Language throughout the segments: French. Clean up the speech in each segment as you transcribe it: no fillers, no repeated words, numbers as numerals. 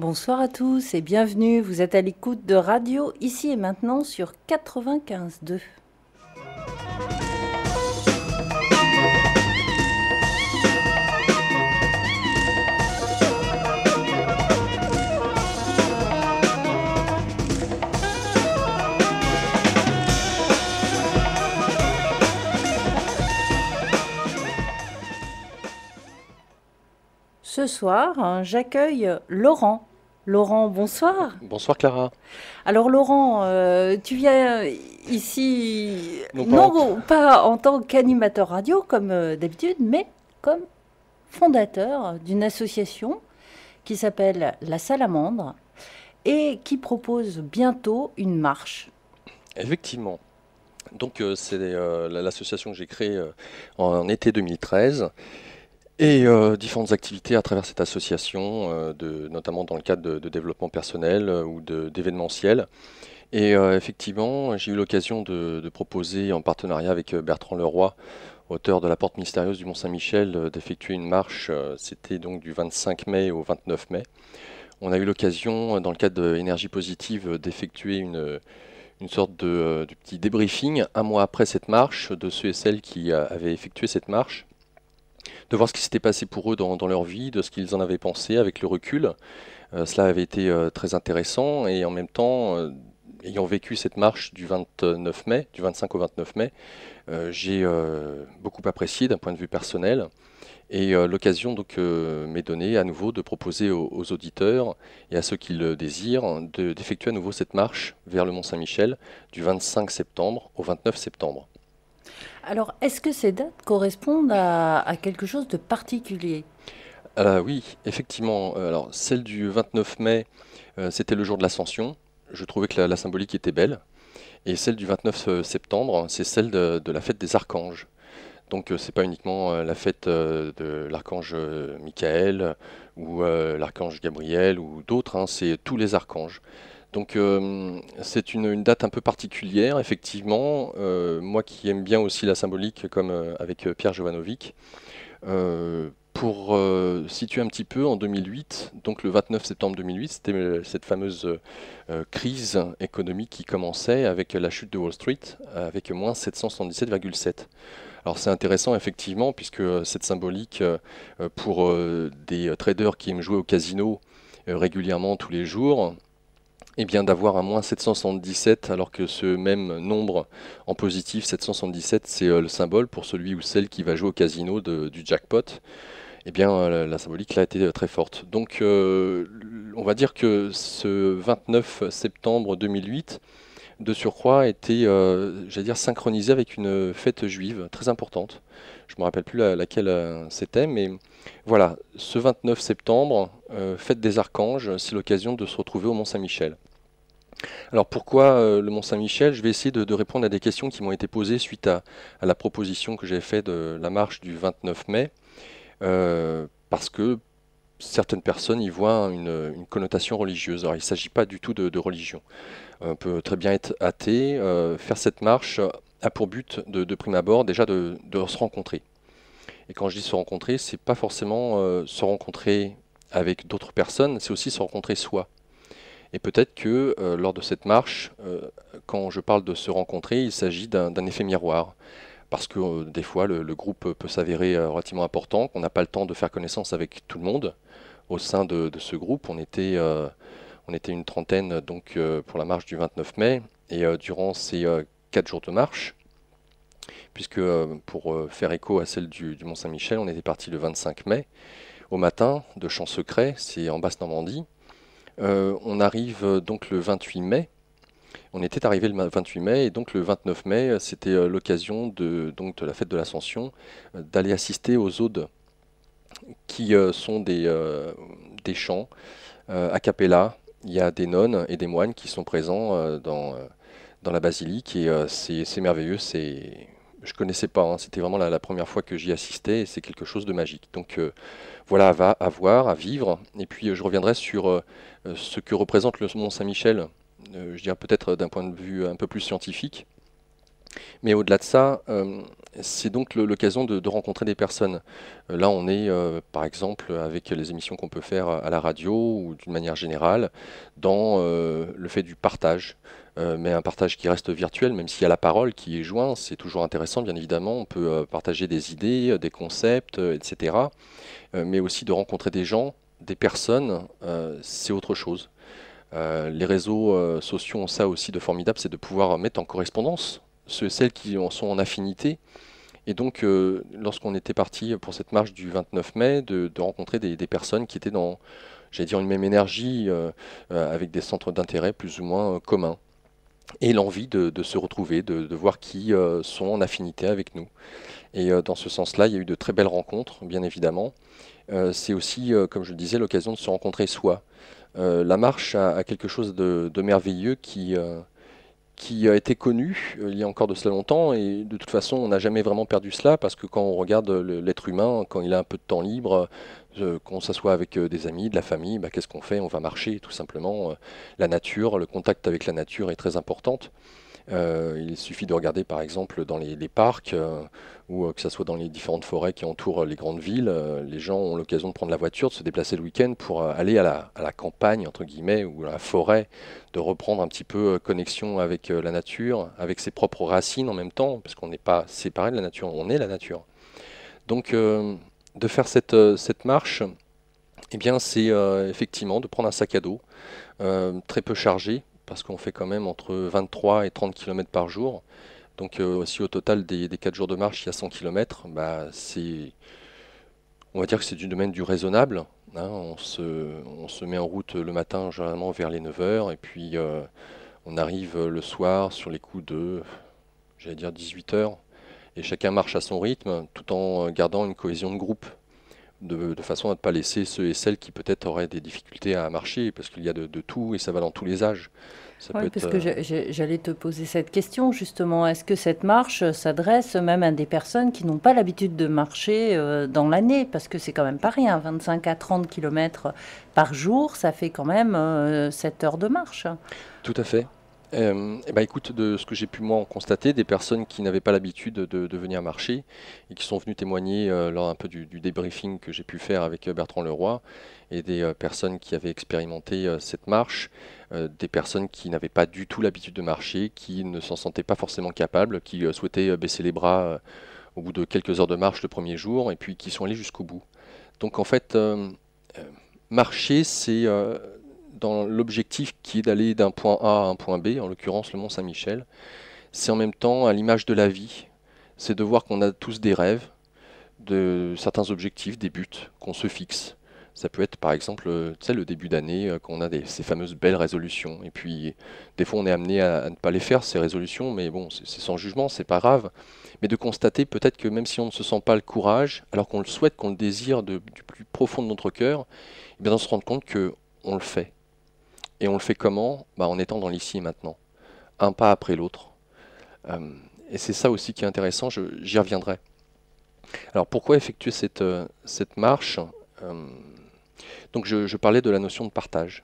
Bonsoir à tous et bienvenue. Vous êtes à l'écoute de Radio Ici et Maintenant sur 95.2. Ce soir, j'accueille Laurent. Laurent, bonsoir. Bonsoir Clara. Alors Laurent, tu viens ici, Non pas en- non pas en tant qu'animateur radio comme d'habitude, mais comme fondateur d'une association qui s'appelle La Salamandre et qui propose bientôt une marche. Effectivement. Donc c'est l'association que j'ai créée en été 2013 et différentes activités à travers cette association, notamment dans le cadre de développement personnel ou d'événementiel. Et effectivement, j'ai eu l'occasion de proposer en partenariat avec Bertrand Leroy, auteur de La Porte mystérieuse du Mont-Saint-Michel, d'effectuer une marche. C'était donc du 25 mai au 29 mai. On a eu l'occasion, dans le cadre de Énergie Positive, d'effectuer une sorte de petit débriefing un mois après cette marche, de ceux et celles qui avaient effectué cette marche, de voir ce qui s'était passé pour eux dans leur vie, de ce qu'ils en avaient pensé avec le recul. Cela avait été très intéressant et en même temps, ayant vécu cette marche du 29 mai, du 25 au 29 mai, j'ai beaucoup apprécié d'un point de vue personnel. Et l'occasion donc m'est donnée à nouveau de proposer aux auditeurs et à ceux qui le désirent d'effectuer à nouveau cette marche vers le Mont-Saint-Michel du 25 septembre au 29 septembre. Alors, est-ce que ces dates correspondent à quelque chose de particulier? Oui, effectivement, alors celle du 29 mai, c'était le jour de l'Ascension. Je trouvais que la symbolique était belle. Et celle du 29 septembre, c'est celle de la fête des archanges. Donc c'est pas uniquement la fête de l'archange Michael ou l'archange Gabriel ou d'autres, hein, c'est tous les archanges. Donc c'est une date un peu particulière, effectivement. Moi qui aime bien aussi la symbolique, comme avec Pierre Jovanovic, pour situer un petit peu, en 2008, donc le 29 septembre 2008, c'était cette fameuse crise économique qui commençait avec la chute de Wall Street, avec moins 777,7. Alors c'est intéressant effectivement, puisque cette symbolique, pour des traders qui aiment jouer au casino régulièrement tous les jours, et bien d'avoir un moins 777, alors que ce même nombre en positif, 777, c'est le symbole pour celui ou celle qui va jouer au casino du jackpot. Eh bien, la symbolique là a été très forte. Donc, on va dire que ce 29 septembre 2008, de surcroît, était, j'allais dire, synchronisé avec une fête juive très importante. Je ne me rappelle plus laquelle c'était, mais voilà, ce 29 septembre, fête des archanges, c'est l'occasion de se retrouver au Mont-Saint-Michel. Alors pourquoi le Mont-Saint-Michel? Je vais essayer de répondre à des questions qui m'ont été posées suite à la proposition que j'ai faite de la marche du 29 mai, parce que certaines personnes y voient une connotation religieuse. Alors il ne s'agit pas du tout de religion. On peut très bien être athée. Faire cette marche a pour but de prime abord déjà de se rencontrer. Et quand je dis se rencontrer, c'est pas forcément se rencontrer avec d'autres personnes, c'est aussi se rencontrer soi. Et peut-être que lors de cette marche, quand je parle de se rencontrer, il s'agit d'un effet miroir. Parce que des fois, le groupe peut s'avérer relativement important, qu'on n'a pas le temps de faire connaissance avec tout le monde. Au sein de ce groupe, on était une trentaine donc, pour la marche du 29 mai. Et durant ces 4 jours de marche, puisque pour faire écho à celle du Mont-Saint-Michel, on était parti le 25 mai, au matin, de Champ-Secret, c'est en Basse-Normandie. On arrive donc le 28 mai. On était arrivé le 28 mai et donc le 29 mai, c'était l'occasion donc de la fête de l'Ascension, d'aller assister aux odes qui sont des chants a cappella. Il y a des nonnes et des moines qui sont présents dans la basilique et c'est merveilleux. Je connaissais pas, hein, c'était vraiment la première fois que j'y assistais et c'est quelque chose de magique. Donc voilà, à voir, à vivre. Et puis je reviendrai sur ce que représente le Mont Saint-Michel, je dirais peut-être d'un point de vue un peu plus scientifique. Mais au-delà de ça, C'est donc l'occasion de rencontrer des personnes. Là, on est, par exemple, avec les émissions qu'on peut faire à la radio ou d'une manière générale, dans le fait du partage. Mais un partage qui reste virtuel, même s'il y a la parole qui est jointe, c'est toujours intéressant, bien évidemment. On peut partager des idées, des concepts, etc. Mais aussi de rencontrer des gens, des personnes, c'est autre chose. Les réseaux sociaux ont ça aussi de formidable, c'est de pouvoir mettre en correspondance ceux et celles qui en sont en affinité. Et donc, lorsqu'on était parti pour cette marche du 29 mai, de rencontrer des personnes qui étaient dans, j'allais dire, une même énergie, avec des centres d'intérêt plus ou moins communs, et l'envie de se retrouver, de voir qui sont en affinité avec nous. Et dans ce sens-là, il y a eu de très belles rencontres, bien évidemment. C'est aussi, comme je le disais, l'occasion de se rencontrer soi. La marche a quelque chose de merveilleux qui a été connu il y a encore de cela longtemps, et de toute façon on n'a jamais vraiment perdu cela, parce que quand on regarde l'être humain, quand il a un peu de temps libre, qu'on s'assoit avec des amis, de la famille, bah, qu'est-ce qu'on fait? On va marcher tout simplement. La nature, le contact avec la nature est très importante. Il suffit de regarder par exemple dans les parcs, ou que ce soit dans les différentes forêts qui entourent les grandes villes. Les gens ont l'occasion de prendre la voiture, de se déplacer le week-end pour aller à la campagne, entre guillemets, ou à la forêt, de reprendre un petit peu connexion avec la nature, avec ses propres racines en même temps, parce qu'on n'est pas séparé de la nature, on est la nature. Donc de faire cette marche, eh bien, c'est effectivement de prendre un sac à dos très peu chargé, parce qu'on fait quand même entre 23 et 30 km par jour. Donc si au total des 4 jours de marche, il y a 100 km, bah, on va dire que c'est du domaine du raisonnable, hein. On se met en route le matin, généralement vers les 9 heures, et puis on arrive le soir sur les coups de, j'allais dire 18 heures, et chacun marche à son rythme, tout en gardant une cohésion de groupe, de façon à ne pas laisser ceux et celles qui peut-être auraient des difficultés à marcher, parce qu'il y a de tout, et ça va dans tous les âges. Ça peut Oui, être parce que j'allais te poser cette question justement. Est-ce que cette marche s'adresse même à des personnes qui n'ont pas l'habitude de marcher dans l'année? Parce que c'est quand même pas rien, 25 à 30 kilomètres par jour, ça fait quand même 7 heures de marche. tout à fait. Eh ben, écoute, de ce que j'ai pu moi en constater, des personnes qui n'avaient pas l'habitude de venir marcher et qui sont venues témoigner lors un peu du débriefing que j'ai pu faire avec Bertrand Leroy, et des personnes qui avaient expérimenté cette marche, des personnes qui n'avaient pas du tout l'habitude de marcher, qui ne s'en sentaient pas forcément capables, qui souhaitaient baisser les bras au bout de quelques heures de marche le premier jour, et puis qui sont allés jusqu'au bout. Donc en fait, euh, marcher, c'est dans l'objectif qui est d'aller d'un point A à un point B, en l'occurrence le Mont Saint-Michel. C'est en même temps à l'image de la vie, c'est de voir qu'on a tous des rêves, de certains objectifs, des buts qu'on se fixe. Ça peut être par exemple, tu sais, le début d'année, qu'on a ces fameuses belles résolutions. Et puis, des fois, on est amené à ne pas les faire, ces résolutions, mais bon, c'est sans jugement, c'est pas grave. Mais de constater peut-être que même si on ne se sent pas le courage, alors qu'on le souhaite, qu'on le désire du plus profond de notre cœur, eh bien, on se rend compte que on le fait. Et on le fait comment? Bah, en étant dans l'ici et maintenant, un pas après l'autre. Euh, et c'est ça aussi qui est intéressant, j'y reviendrai. Alors pourquoi effectuer cette marche? Euh, donc je parlais de la notion de partage.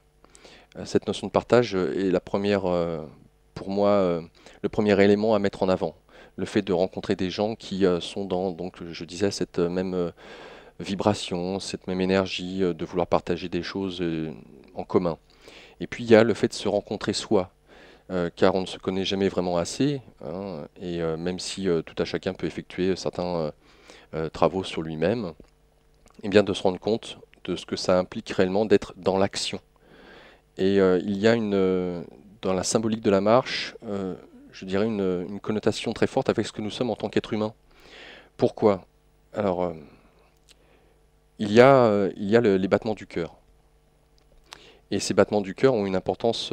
Cette notion de partage est la première, pour moi, le premier élément à mettre en avant. Le fait de rencontrer des gens qui sont dans, donc je disais, cette même vibration, cette même énergie, de vouloir partager des choses en commun. Et puis il y a le fait de se rencontrer soi, car on ne se connaît jamais vraiment assez, hein, et même si tout à chacun peut effectuer certains travaux sur lui-même, et bien de se rendre compte de ce que ça implique réellement d'être dans l'action. Et il y a dans la symbolique de la marche, je dirais une connotation très forte avec ce que nous sommes en tant qu'être humain. Pourquoi? Alors, il y a les battements du cœur. Et ces battements du cœur ont une importance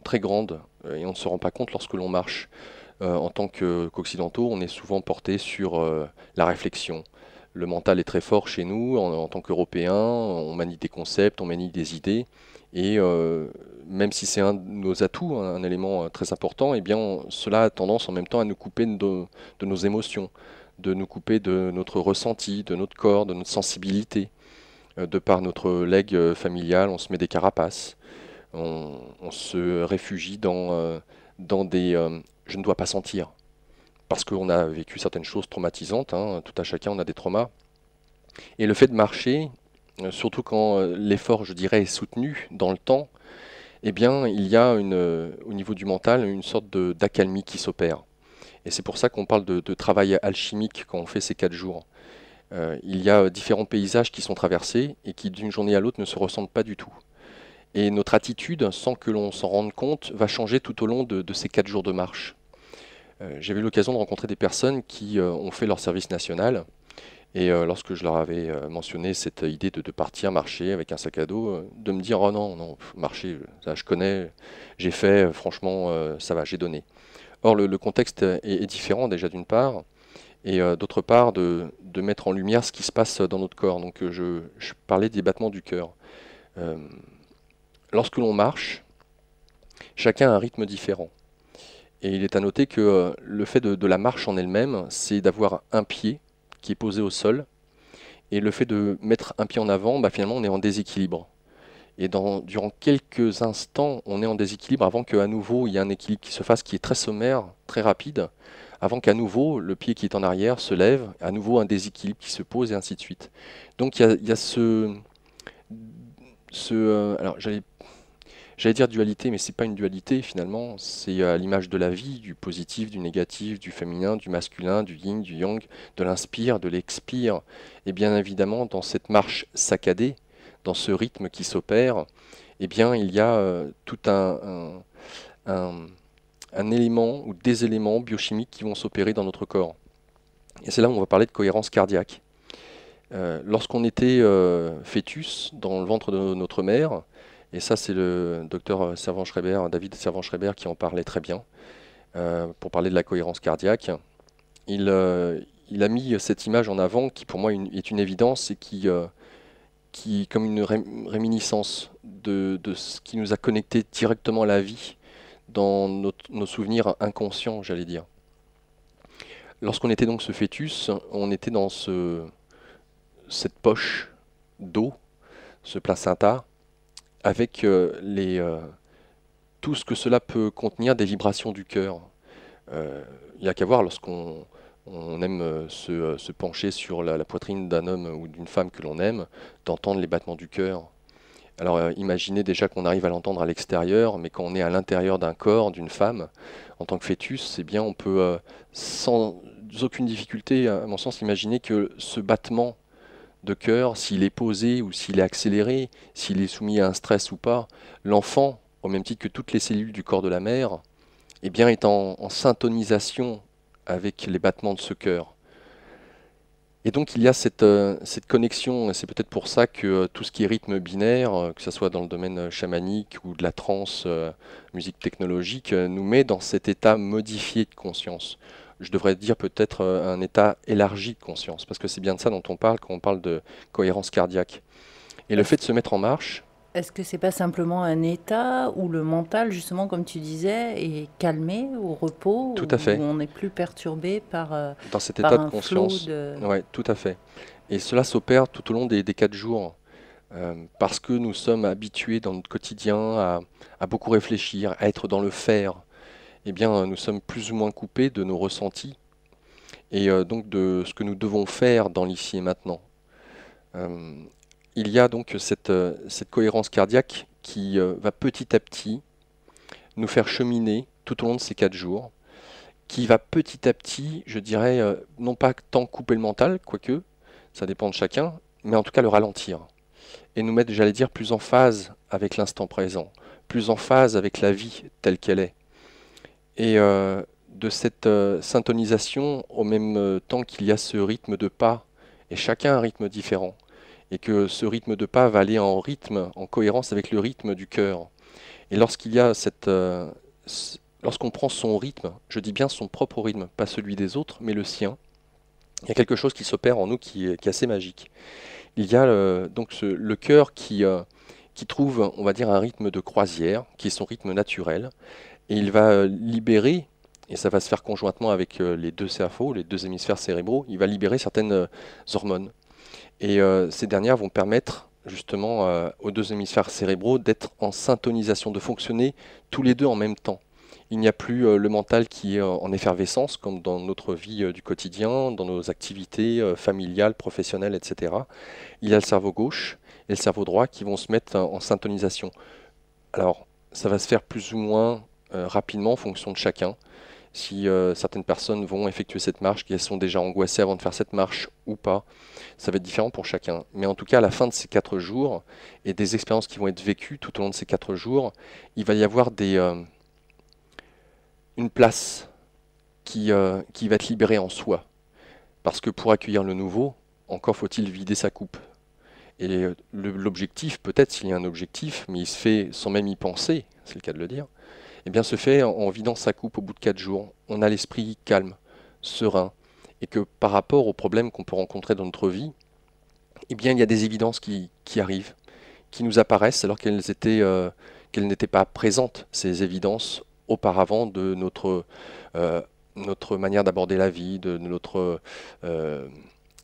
très grande, et on ne se rend pas compte lorsque l'on marche. En tant qu'occidentaux, on est souvent porté sur la réflexion. Le mental est très fort chez nous, en tant qu'Européens, on manie des concepts, on manie des idées, et même si c'est un de nos atouts, un élément très important, eh bien cela a tendance en même temps à nous couper de nos émotions, de nous couper de notre ressenti, de notre corps, de notre sensibilité. De par notre legs familial, on se met des carapaces, on se réfugie dans des je ne dois pas sentir. parce qu'on a vécu certaines choses traumatisantes, hein, tout à chacun on a des traumas. Et le fait de marcher, surtout quand l'effort, je dirais, est soutenu dans le temps, eh bien, il y a au niveau du mental une sorte d'accalmie qui s'opère. Et c'est pour ça qu'on parle de travail alchimique quand on fait ces 4 jours. Il y a différents paysages qui sont traversés et qui d'une journée à l'autre ne se ressentent pas du tout. Et notre attitude, sans que l'on s'en rende compte, va changer tout au long de ces 4 jours de marche. J'avais eu l'occasion de rencontrer des personnes qui ont fait leur service national. Et lorsque je leur avais mentionné cette idée de partir marcher avec un sac à dos, de me dire: «Oh non, non, marcher, ça je connais, j'ai fait, franchement, ça va, j'ai donné». Or, le contexte est différent déjà d'une part, et d'autre part de mettre en lumière ce qui se passe dans notre corps. Donc je parlais des battements du cœur. Euh, Lorsque l'on marche, chacun a un rythme différent. Et il est à noter que le fait de la marche en elle-même, c'est d'avoir un pied qui est posé au sol, et le fait de mettre un pied en avant, bah, finalement on est en déséquilibre. Et durant quelques instants, on est en déséquilibre avant qu'à nouveau il y ait un équilibre qui se fasse, qui est très sommaire, très rapide, avant qu'à nouveau le pied qui est en arrière se lève, à nouveau un déséquilibre qui se pose, et ainsi de suite. Donc il y a alors j'allais dire dualité, mais c'est pas une dualité finalement, c'est à l'image de la vie, du positif, du négatif, du féminin, du masculin, du yin, du yang, de l'inspire, de l'expire, et bien évidemment dans cette marche saccadée, dans ce rythme qui s'opère, eh bien il y a tout un- un élément ou des éléments biochimiques qui vont s'opérer dans notre corps. Et c'est là où on va parler de cohérence cardiaque. Lorsqu'on était fœtus dans le ventre de notre mère, et ça c'est le docteur Servan-Schreiber, David Servan-Schreiber qui en parlait très bien, pour parler de la cohérence cardiaque, il, euh, il a mis cette image en avant qui pour moi est une évidence, et qui comme une réminiscence de ce qui nous a connectés directement à la vie dans nos souvenirs inconscients, j'allais dire. Lorsqu'on était donc ce fœtus, on était dans cette poche d'eau, ce placenta, avec tout ce que cela peut contenir des vibrations du cœur. Il n'y a qu'à voir lorsqu'on aime se pencher sur la poitrine d'un homme ou d'une femme que l'on aime, d'entendre les battements du cœur. Alors imaginez déjà qu'on arrive à l'entendre à l'extérieur, mais quand on est à l'intérieur d'un corps, d'une femme, en tant que fœtus, eh bien on peut sans aucune difficulté, à mon sens, imaginer que ce battement de cœur, s'il est posé ou s'il est accéléré, s'il est soumis à un stress ou pas, l'enfant, au même titre que toutes les cellules du corps de la mère, eh bien est en syntonisation avec les battements de ce cœur. Et donc il y a cette connexion, et c'est peut-être pour ça que tout ce qui est rythme binaire, que ce soit dans le domaine chamanique ou de la trance, musique technologique, nous met dans cet état modifié de conscience. Je devrais dire peut-être un état élargi de conscience, parce que c'est bien de ça dont on parle quand on parle de cohérence cardiaque. Et le Est-ce fait de se mettre en marche, est-ce que c'est pas simplement un état où le mental, justement, comme tu disais, est calmé, au repos, tout à où fait, on n'est plus perturbé dans cet par état de un flot conscience, de... ouais, tout à fait. Et cela s'opère tout au long des 4 jours. Parce que nous sommes habitués dans notre quotidien à beaucoup réfléchir, à être dans le faire, eh bien, nous sommes plus ou moins coupés de nos ressentis, et donc de ce que nous devons faire dans l'ici et maintenant. Euh, il y a donc cette cohérence cardiaque qui va petit à petit nous faire cheminer tout au long de ces 4 jours, qui va petit à petit, je dirais, non pas tant couper le mental, quoique, ça dépend de chacun, mais en tout cas le ralentir, et nous mettre, j'allais dire, plus en phase avec l'instant présent, plus en phase avec la vie telle qu'elle est. Et de cette syntonisation, au même temps qu'il y a ce rythme de pas, et chacun a un rythme différent, et que ce rythme de pas va aller en rythme, en cohérence avec le rythme du cœur. Et lorsqu'il y a lorsqu'on prend son rythme, je dis bien son propre rythme, pas celui des autres, mais le sien, il y a quelque chose qui s'opère en nous qui est assez magique. Il y a donc le cœur qui trouve, on va dire, un rythme de croisière, qui est son rythme naturel, et il va libérer, et ça va se faire conjointement avec les deux cerveaux, les deux hémisphères cérébraux, il va libérer certaines hormones. Et ces dernières vont permettre justement aux deux hémisphères cérébraux d'être en syntonisation, de fonctionner tous les deux en même temps. Il n'y a plus le mental qui est en effervescence, comme dans notre vie du quotidien, dans nos activités familiales, professionnelles, etc. Il y a le cerveau gauche et le cerveau droit qui vont se mettre en syntonisation. Alors, ça va se faire plus ou moins rapidement en fonction de chacun. Si certaines personnes vont effectuer cette marche, qu'elles sont déjà angoissées avant de faire cette marche ou pas, ça va être différent pour chacun. Mais en tout cas, à la fin de ces 4 jours et des expériences qui vont être vécues tout au long de ces 4 jours, il va y avoir une place qui va être libérée en soi. Parce que pour accueillir le nouveau, encore faut-il vider sa coupe. Et l'objectif, peut-être s'il y a un objectif, mais il se fait sans même y penser, c'est le cas de le dire, eh bien se fait en vidant sa coupe au bout de 4 jours. On a l'esprit calme, serein, et que par rapport aux problèmes qu'on peut rencontrer dans notre vie, eh bien il y a des évidences qui arrivent, qui nous apparaissent alors qu'elles n'étaient pas présentes, ces évidences, auparavant de notre manière d'aborder la vie, de notre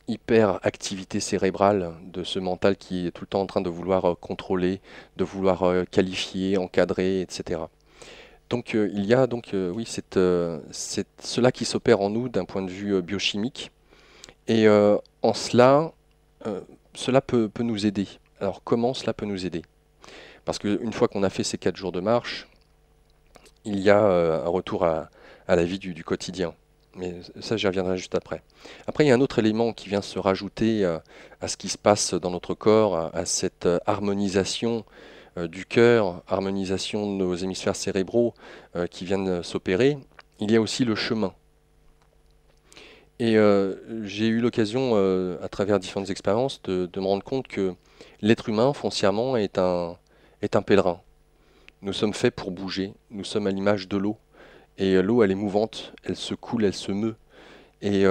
hyperactivité cérébrale, de ce mental qui est tout le temps en train de vouloir contrôler, de vouloir qualifier, encadrer, etc. Donc il y a donc oui cela qui s'opère en nous d'un point de vue biochimique et en cela cela peut nous aider. Alors comment cela peut nous aider? Parce qu'une fois qu'on a fait ces 4 jours de marche, il y a un retour à la vie du quotidien. Mais ça, j'y reviendrai juste après. Après, il y a un autre élément qui vient se rajouter à ce qui se passe dans notre corps, à cette harmonisation du cœur, harmonisation de nos hémisphères cérébraux qui viennent s'opérer. Il y a aussi le chemin. Et j'ai eu l'occasion, à travers différentes expériences, de me rendre compte que l'être humain, foncièrement, est un pèlerin. Nous sommes faits pour bouger, nous sommes à l'image de l'eau. Et l'eau, elle est mouvante, elle se coule, elle se meut. Et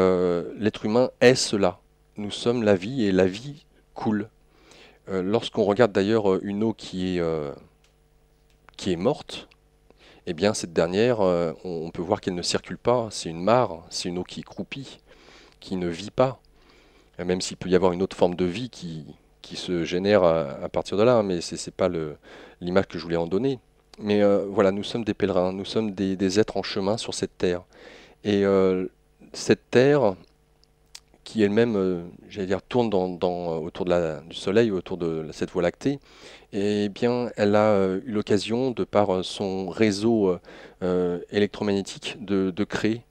l'être humain est cela. Nous sommes la vie et la vie coule. Lorsqu'on regarde d'ailleurs une eau qui est morte, eh bien cette dernière, on peut voir qu'elle ne circule pas. C'est une mare, c'est une eau qui croupit, qui ne vit pas. Même s'il peut y avoir une autre forme de vie qui se génère à partir de là, mais ce n'est pas l'image que je voulais en donner. Mais voilà, nous sommes des pèlerins, nous sommes des êtres en chemin sur cette terre. Et cette terre, qui elle-même, j'allais dire, tourne autour du Soleil, autour de cette Voie lactée, eh bien, elle a eu l'occasion, de par son réseau électromagnétique, de créer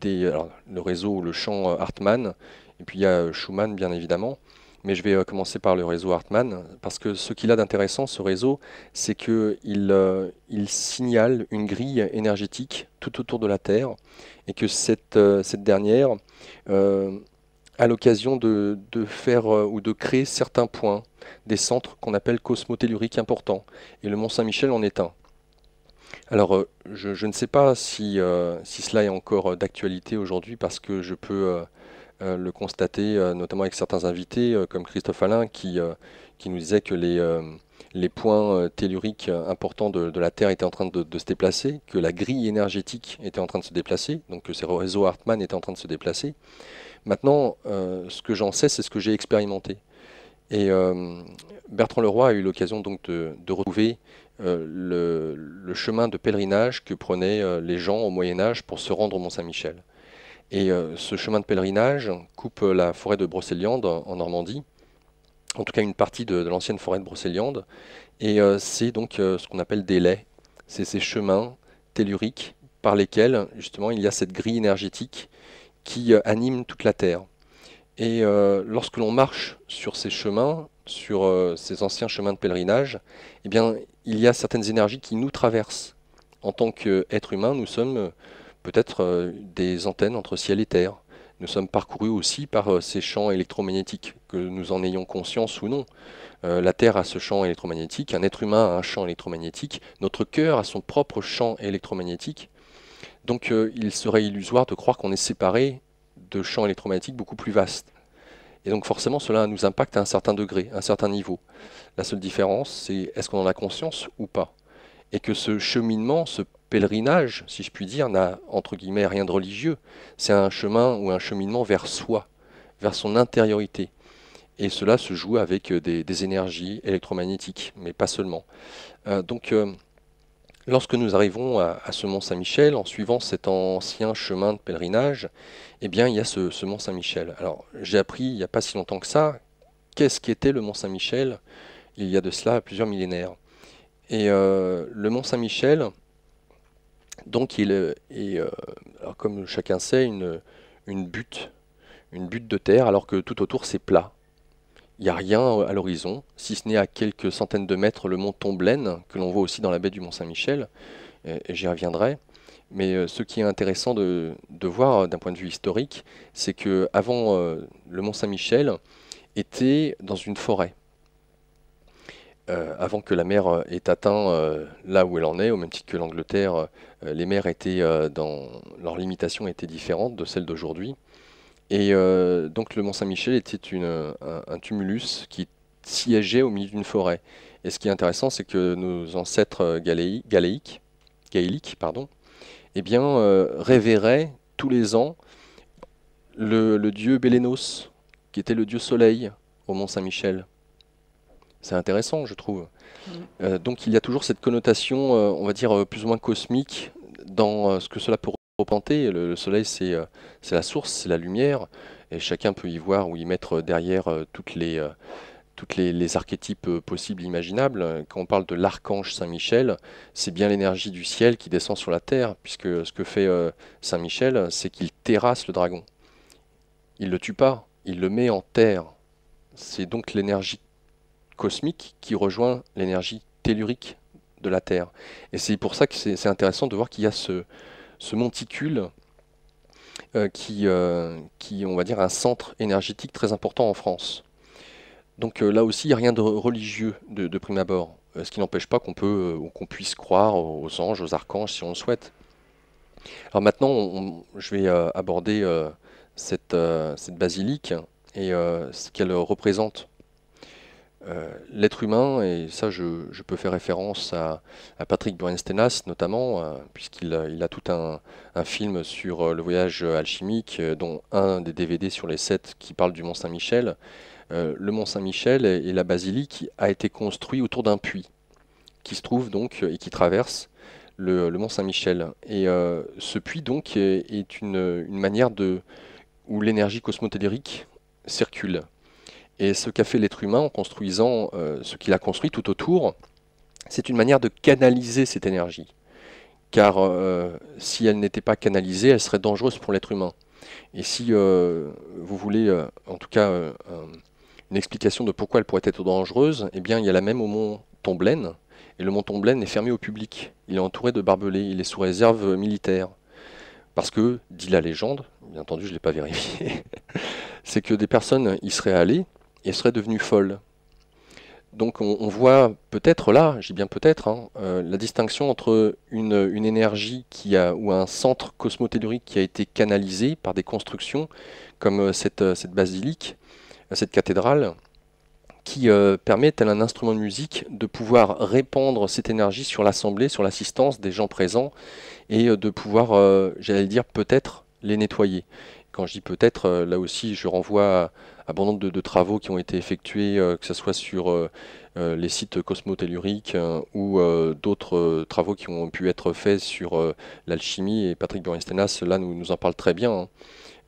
alors, le réseau, le champ Hartmann, et puis il y a Schumann, bien évidemment. Mais je vais commencer par le réseau Hartmann, parce que ce qu'il a d'intéressant, ce réseau, c'est qu'il signale une grille énergétique tout autour de la Terre, et que cette dernière a l'occasion de faire ou de créer certains points, des centres qu'on appelle cosmotelluriques importants. Et le Mont Saint-Michel en est un. Alors, je ne sais pas si cela est encore d'actualité aujourd'hui, parce que je peux le constater, notamment avec certains invités, comme Christophe Alain, qui nous disait que les points telluriques importants de la Terre étaient en train de se déplacer, que la grille énergétique était en train de se déplacer, donc que ces réseaux Hartmann étaient en train de se déplacer. Maintenant, ce que j'en sais, c'est ce que j'ai expérimenté. Et Bertrand Leroy a eu l'occasion donc de retrouver le chemin de pèlerinage que prenaient les gens au Moyen Âge pour se rendre au Mont-Saint-Michel. Et ce chemin de pèlerinage coupe la forêt de Brocéliande en Normandie, en tout cas une partie de l'ancienne forêt de Brocéliande, et c'est donc ce qu'on appelle des lais. C'est ces chemins telluriques par lesquels justement il y a cette grille énergétique qui anime toute la Terre. Et lorsque l'on marche sur ces chemins, sur ces anciens chemins de pèlerinage, eh bien, il y a certaines énergies qui nous traversent. En tant qu'être humain, nous sommes peut-être des antennes entre ciel et terre. Nous sommes parcourus aussi par ces champs électromagnétiques, que nous en ayons conscience ou non. La Terre a ce champ électromagnétique, un être humain a un champ électromagnétique, notre cœur a son propre champ électromagnétique. Donc il serait illusoire de croire qu'on est séparé de champs électromagnétiques beaucoup plus vastes. Et donc forcément cela nous impacte à un certain degré, à un certain niveau. La seule différence, c'est est-ce qu'on en a conscience ou pas. Et que ce cheminement, ce pèlerinage, si je puis dire, n'a entre guillemets rien de religieux. C'est un chemin ou un cheminement vers soi, vers son intériorité. Et cela se joue avec des énergies électromagnétiques, mais pas seulement. Donc Lorsque nous arrivons à ce mont Saint-Michel, en suivant cet ancien chemin de pèlerinage, eh bien, il y a ce mont Saint-Michel. Alors, j'ai appris il n'y a pas si longtemps que ça, qu'est-ce qu'était le mont Saint-Michel il y a de cela plusieurs millénaires. Et le mont Saint-Michel, donc, alors, comme chacun sait, une une butte de terre, alors que tout autour c'est plat. Il n'y a rien à l'horizon, si ce n'est à quelques centaines de mètres le mont Tomblaine, que l'on voit aussi dans la baie du Mont Saint-Michel, et j'y reviendrai. Mais ce qui est intéressant de voir d'un point de vue historique, c'est que avant le Mont Saint-Michel était dans une forêt. Avant que la mer ait atteint là où elle en est, au même titre que l'Angleterre, les mers étaient leurs limitations étaient différentes de celles d'aujourd'hui. Et donc le Mont Saint-Michel était un tumulus qui siégeait au milieu d'une forêt. Et ce qui est intéressant, c'est que nos ancêtres gaéliques, pardon, eh bien, révéraient tous les ans le dieu Bélénos, qui était le dieu soleil au Mont Saint-Michel. C'est intéressant, je trouve. Mm. Donc il y a toujours cette connotation, on va dire, plus ou moins cosmique dans ce que cela peut représenter. Le soleil, c'est la source, c'est la lumière, et chacun peut y voir ou y mettre derrière les archétypes possibles, imaginables. Quand on parle de l'archange Saint-Michel, c'est bien l'énergie du ciel qui descend sur la terre, puisque ce que fait Saint-Michel, c'est qu'il terrasse le dragon. Il le tue pas, il le met en terre. C'est donc l'énergie cosmique qui rejoint l'énergie tellurique de la Terre. Et c'est pour ça que c'est intéressant de voir qu'il y a ce monticule qui, on va dire, un centre énergétique très important en France. Donc là aussi, il n'y a rien de religieux de prime abord, ce qui n'empêche pas qu'on puisse croire aux anges, aux archanges si on le souhaite. Alors maintenant, je vais aborder cette basilique et ce qu'elle représente. L'être humain, et ça je peux faire référence à Patrick Buriensteinas notamment, il a tout un film sur le voyage alchimique, dont un des DVD sur les 7 qui parle du Mont Saint-Michel. Le Mont Saint-Michel et la basilique a été construit autour d'un puits qui se trouve donc et qui traverse le Mont Saint-Michel. Et ce puits donc est une manière où l'énergie cosmotellurique circule. Et ce qu'a fait l'être humain en construisant ce qu'il a construit tout autour, c'est une manière de canaliser cette énergie. Car si elle n'était pas canalisée, elle serait dangereuse pour l'être humain. Et si vous voulez, en tout cas, une explication de pourquoi elle pourrait être dangereuse, eh bien, il y a la même au mont Tomblaine. Et le mont Tomblaine est fermé au public. Il est entouré de barbelés. Il est sous réserve militaire. Parce que, dit la légende, bien entendu, je ne l'ai pas vérifié, c'est que des personnes y seraient allées et seraient devenues folles. Donc on voit peut-être là, je dis bien peut-être, hein, la distinction entre une énergie ou un centre cosmotellurique qui a été canalisé par des constructions comme cette basilique, cette cathédrale, qui permet, tel un instrument de musique, de pouvoir répandre cette énergie sur l'assemblée, sur l'assistance des gens présents, et de pouvoir, j'allais dire, peut-être les nettoyer. Quand je dis peut-être, là aussi, je renvoie à bon nombre de travaux qui ont été effectués, que ce soit sur les sites cosmotelluriques ou d'autres travaux qui ont pu être faits sur l'alchimie, et Patrick Buriensteinas, là, nous en parle très bien,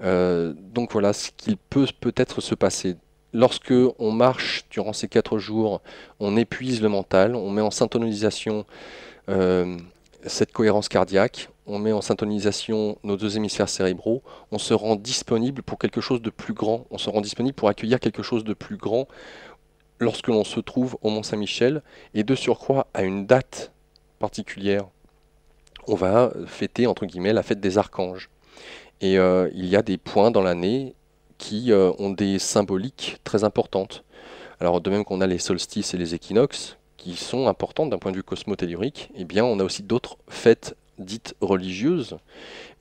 hein. Donc voilà ce qu'il peut peut-être se passer. Lorsque on marche durant ces 4 jours, on épuise le mental, on met en syntonisation euh, cette cohérence cardiaque, on met en syntonisation nos deux hémisphères cérébraux, on se rend disponible pour quelque chose de plus grand, on se rend disponible pour accueillir quelque chose de plus grand lorsque l'on se trouve au Mont Saint-Michel, et de surcroît à une date particulière. On va fêter, entre guillemets, la fête des archanges. Et il y a des points dans l'année qui ont des symboliques très importantes. Alors de même qu'on a les solstices et les équinoxes, qui sont importantes d'un point de vue cosmotellurique, eh bien on a aussi d'autres fêtes dites religieuses,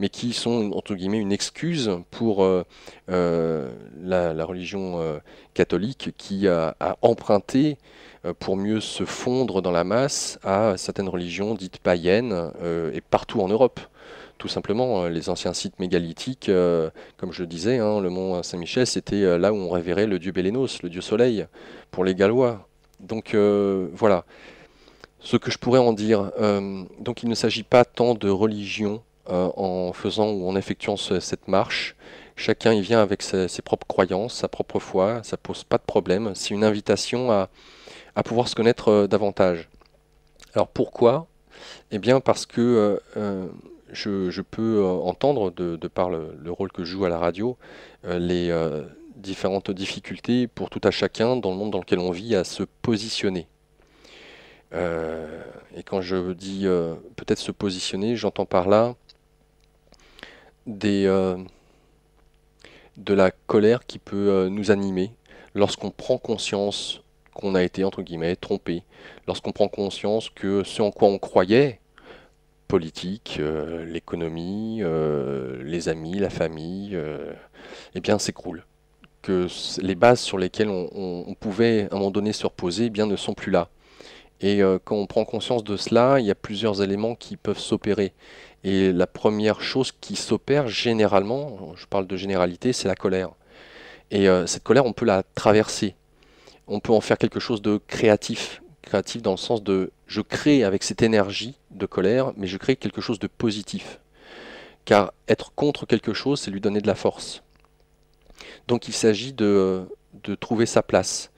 mais qui sont entre guillemets une excuse pour la religion catholique qui a emprunté pour mieux se fondre dans la masse à certaines religions dites païennes et partout en Europe. Tout simplement, les anciens sites mégalithiques, comme je le disais, hein, le mont Saint-Michel, c'était là où on révérait le dieu Bélénos, le dieu soleil, pour les Gallois. Donc voilà. Ce que je pourrais en dire, donc il ne s'agit pas tant de religion en faisant ou en effectuant cette marche. Chacun y vient avec ses propres croyances, sa propre foi, ça pose pas de problème. C'est une invitation à pouvoir se connaître davantage. Alors pourquoi? Eh bien parce que je peux entendre, de par le rôle que je joue à la radio, les différentes difficultés pour tout à chacun dans le monde dans lequel on vit à se positionner. Et quand je dis peut-être se positionner, j'entends par là des, de la colère qui peut nous animer lorsqu'on prend conscience qu'on a été, entre guillemets, trompé, lorsqu'on prend conscience que ce en quoi on croyait, politique, l'économie, les amis, la famille, eh bien s'écroule. Que les bases sur lesquelles on pouvait à un moment donné se reposer, eh bien ne sont plus là. Et quand on prend conscience de cela, il y a plusieurs éléments qui peuvent s'opérer. Et la première chose qui s'opère généralement, je parle de généralité, c'est la colère. Et cette colère, on peut la traverser. On peut en faire quelque chose de créatif. Créatif dans le sens de je crée avec cette énergie de colère, mais je crée quelque chose de positif. Car être contre quelque chose, c'est lui donner de la force. Donc il s'agit de trouver sa place.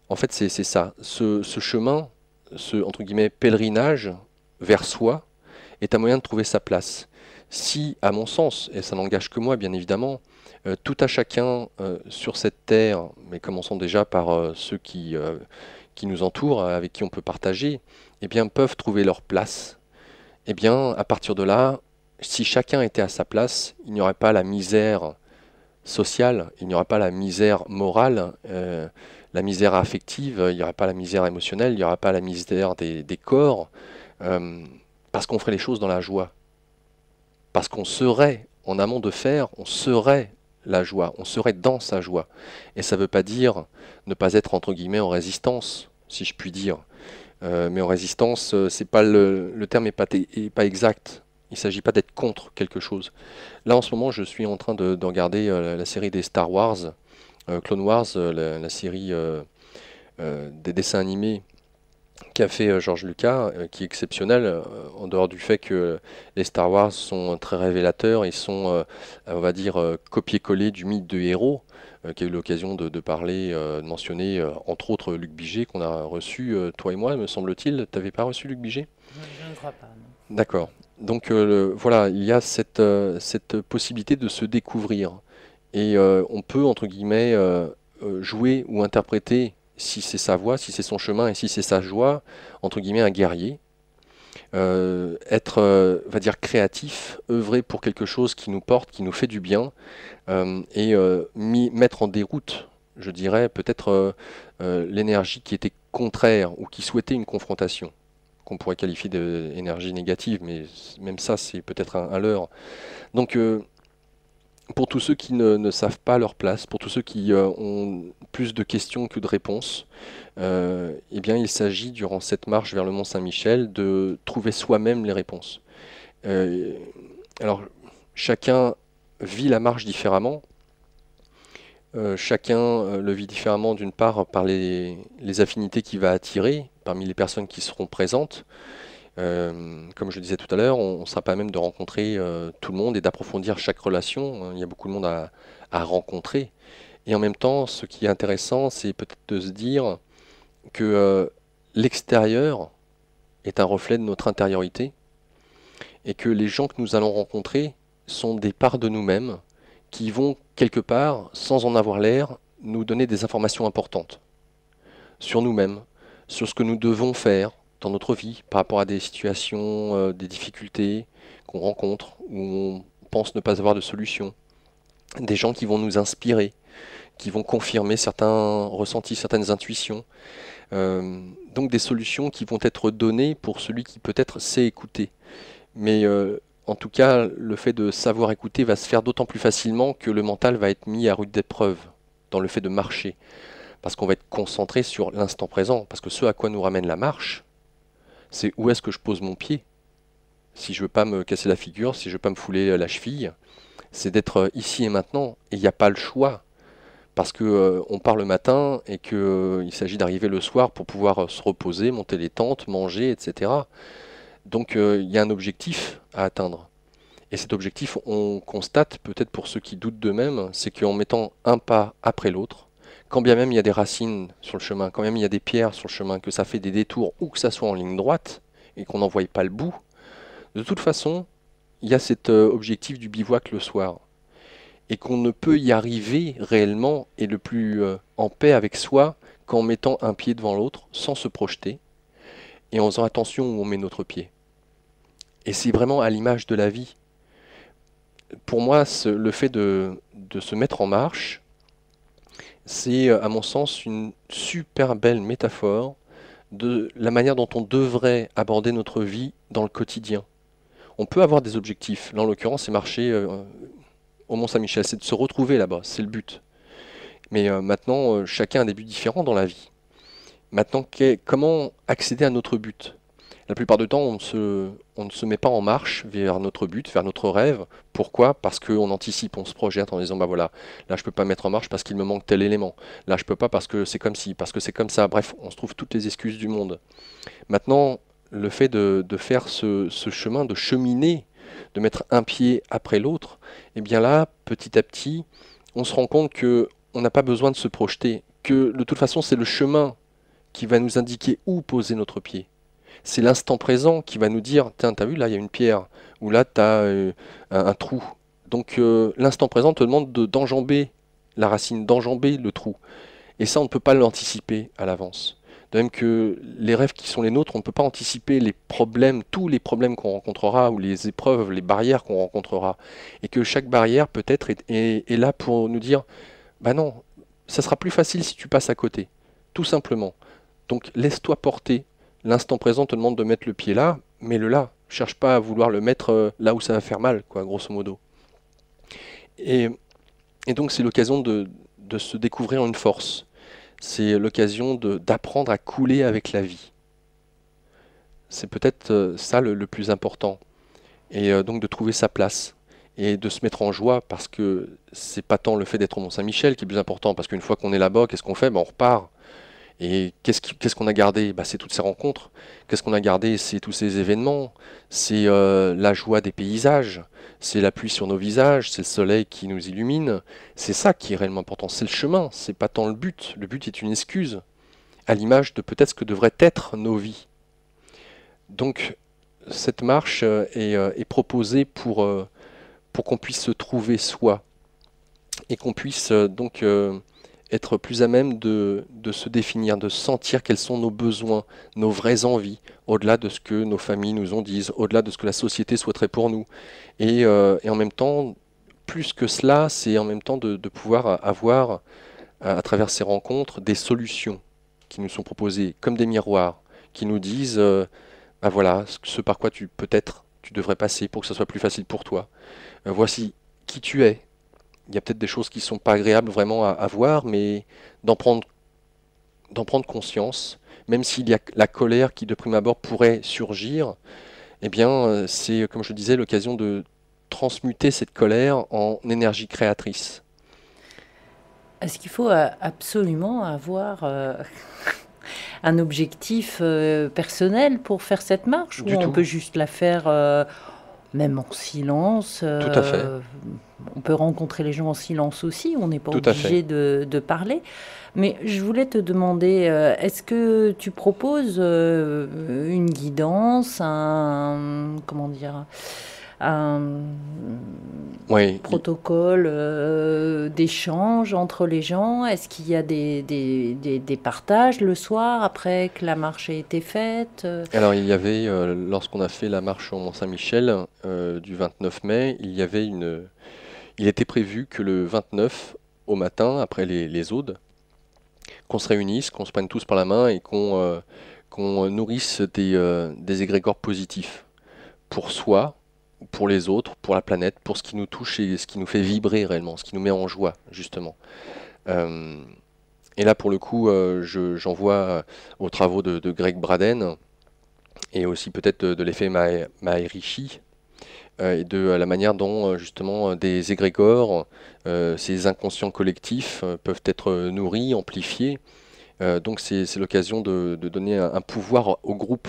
En fait, c'est ça. Ce chemin, ce entre guillemets pèlerinage vers soi, est un moyen de trouver sa place. Si, à mon sens, et ça n'engage que moi bien évidemment, tout à chacun sur cette terre, mais commençons déjà par ceux qui nous entourent, avec qui on peut partager, eh bien, peuvent trouver leur place, eh bien, à partir de là, si chacun était à sa place, il n'y aurait pas la misère sociale, il n'y aurait pas la misère morale, la misère affective, il n'y aurait pas la misère émotionnelle, il n'y aurait pas la misère des corps, euh, parce qu'on ferait les choses dans la joie. Parce qu'on serait, en amont de faire, on serait la joie, on serait dans sa joie. Et ça ne veut pas dire ne pas être entre guillemets en résistance, si je puis dire. Mais en résistance, c'est pas le terme est pas exact. Il ne s'agit pas d'être contre quelque chose. Là, en ce moment, je suis en train de regarder la série des Star Wars, Clone Wars, la série des dessins animés qu'a fait George Lucas, qui est exceptionnel, en dehors du fait que les Star Wars sont très révélateurs, ils sont, on va dire, copier-coller du mythe de héros, qui a eu l'occasion de parler, de mentionner, entre autres, Luc Biget, qu'on a reçu, toi et moi, me semble-t-il. T'avais pas reçu Luc Biget? Je ne crois pas, non. D'accord. Donc voilà, il y a cette possibilité de se découvrir. Et on peut, entre guillemets, jouer ou interpréter, si c'est sa voie, si c'est son chemin et si c'est sa joie, entre guillemets, un guerrier. Être, on va dire, créatif, œuvrer pour quelque chose qui nous porte, qui nous fait du bien, et mettre en déroute, je dirais, peut-être l'énergie qui était contraire ou qui souhaitait une confrontation, qu'on pourrait qualifier d'énergie négative, mais même ça, c'est peut-être un leurre. Donc, pour tous ceux qui ne savent pas leur place, pour tous ceux qui ont plus de questions que de réponses, eh bien, il s'agit, durant cette marche vers le Mont Saint-Michel, de trouver soi-même les réponses. Euh, alors, chacun vit la marche différemment. Chacun le vit différemment, d'une part, par les affinités qu'il va attirer parmi les personnes qui seront présentes. Comme je le disais tout à l'heure, on ne sera pas même de rencontrer tout le monde et d'approfondir chaque relation. Il y a beaucoup de monde à rencontrer. Et en même temps, ce qui est intéressant, c'est peut-être de se dire que l'extérieur est un reflet de notre intériorité et que les gens que nous allons rencontrer sont des parts de nous-mêmes qui vont quelque part, sans en avoir l'air, nous donner des informations importantes sur nous-mêmes, sur ce que nous devons faire dans notre vie par rapport à des situations, des difficultés qu'on rencontre, où on pense ne pas avoir de solution. Des gens qui vont nous inspirer, qui vont confirmer certains ressentis, certaines intuitions. Donc des solutions qui vont être données pour celui qui peut-être sait écouter. Mais en tout cas, le fait de savoir écouter va se faire d'autant plus facilement que le mental va être mis à rude épreuve dans le fait de marcher. Parce qu'on va être concentré sur l'instant présent. Parce que ce à quoi nous ramène la marche, c'est où est-ce que je pose mon pied. Si je veux pas me casser la figure, si je veux pas me fouler la cheville, c'est d'être ici et maintenant. Et il n'y a pas le choix. parce que on part le matin et qu'il s'agit d'arriver le soir pour pouvoir se reposer, monter les tentes, manger, etc. Donc il y a un objectif à atteindre. Et cet objectif, on constate, peut-être pour ceux qui doutent d'eux-mêmes, c'est qu'en mettant un pas après l'autre, quand bien même il y a des racines sur le chemin, quand même il y a des pierres sur le chemin, que ça fait des détours ou que ça soit en ligne droite et qu'on n'en voie pas le bout, de toute façon, il y a cet objectif du bivouac le soir. Et qu'on ne peut y arriver réellement et le plus en paix avec soi qu'en mettant un pied devant l'autre, sans se projeter, et en faisant attention où on met notre pied. Et c'est vraiment à l'image de la vie. Pour moi, le fait de se mettre en marche, c'est à mon sens une super belle métaphore de la manière dont on devrait aborder notre vie dans le quotidien. On peut avoir des objectifs. Là, en l'occurrence, c'est marcher au Mont-Saint-Michel, c'est de se retrouver là-bas, c'est le but. Mais maintenant, chacun a des buts différents dans la vie. Maintenant, comment accéder à notre but? La plupart du temps, on ne se met pas en marche vers notre but, vers notre rêve. Pourquoi? Parce qu'on anticipe, on se projette en disant, bah voilà, là je peux pas me mettre en marche parce qu'il me manque tel élément. Là je peux pas parce que c'est comme ci, parce que c'est comme ça. Bref, on se trouve toutes les excuses du monde. Maintenant, le fait de faire ce chemin, de cheminer, de mettre un pied après l'autre, et bien là, petit à petit, on se rend compte que on n'a pas besoin de se projeter, que de toute façon, c'est le chemin qui va nous indiquer où poser notre pied. C'est l'instant présent qui va nous dire, tiens, t'as vu, là, il y a une pierre, ou là, t'as un trou. Donc, l'instant présent te demande d'enjamber la racine, d'enjamber le trou. Et ça, on ne peut pas l'anticiper à l'avance. De même que les rêves qui sont les nôtres, on ne peut pas anticiper les problèmes, tous les problèmes qu'on rencontrera, ou les épreuves, les barrières qu'on rencontrera. Et que chaque barrière, peut-être, est là pour nous dire, bah non, ça sera plus facile si tu passes à côté. Tout simplement. Donc, laisse-toi porter. L'instant présent te demande de mettre le pied là, mets-le là. Cherche pas à vouloir le mettre là où ça va faire mal, quoi, grosso modo. Et, et donc, c'est l'occasion de se découvrir une force. C'est l'occasion d'apprendre à couler avec la vie. C'est peut-être ça le plus important. Et donc de trouver sa place. Et de se mettre en joie parce que c'est pas tant le fait d'être au Mont-Saint-Michel qui est le plus important. Parce qu'une fois qu'on est là-bas, qu'est-ce qu'on fait? Ben, on repart. Et qu'est-ce qu'on a gardé? Bah, c'est toutes ces rencontres. Qu'est-ce qu'on a gardé? C'est tous ces événements. C'est la joie des paysages. C'est la pluie sur nos visages. C'est le soleil qui nous illumine. C'est ça qui est réellement important. C'est le chemin. C'est pas tant le but. Le but est une excuse, à l'image de peut-être ce que devraient être nos vies. Donc, cette marche est proposée pour qu'on puisse se trouver soi et qu'on puisse être plus à même de se définir, de sentir quels sont nos besoins, nos vraies envies, au-delà de ce que nos familles nous en disent, au-delà de ce que la société souhaiterait pour nous. Et en même temps, plus que cela, c'est en même temps de pouvoir avoir, à travers ces rencontres, des solutions qui nous sont proposées, comme des miroirs, qui nous disent, bah voilà, ce par quoi peut-être tu devrais passer pour que ça soit plus facile pour toi. Voici qui tu es. Il y a peut-être des choses qui ne sont pas agréables vraiment à voir, mais d'en prendre, d'en prendre conscience, même s'il y a la colère qui de prime abord pourrait surgir, eh bien c'est, comme je le disais, l'occasion de transmuter cette colère en énergie créatrice. Est-ce qu'il faut absolument avoir un objectif personnel pour faire cette marche ou Du on tout, peut juste la faire même en silence tout à fait, on peut rencontrer les gens en silence aussi, on n'est pas tout à fait. obligé de parler. Mais je voulais te demander, est-ce que tu proposes une guidance, comment dire, un Oui, protocole d'échange entre les gens? Est-ce qu'il y a des partages le soir après que la marche ait été faite? alors il y avait, lorsqu'on a fait la marche au Mont-Saint-Michel du 29 mai, il était prévu que le 29, au matin, après les Audes, qu'on se réunisse, qu'on se prenne tous par la main et qu'on nourrisse des égrégores positifs pour soi, pour les autres, pour la planète, pour ce qui nous touche et ce qui nous fait vibrer réellement, ce qui nous met en joie, justement. Euh, et là, pour le coup, j'en vois aux travaux de Greg Braden et aussi peut-être de l'effet Maharishi, et de la manière dont justement des égrégores, ces inconscients collectifs peuvent être nourris, amplifiés. Donc c'est l'occasion de donner un pouvoir au groupe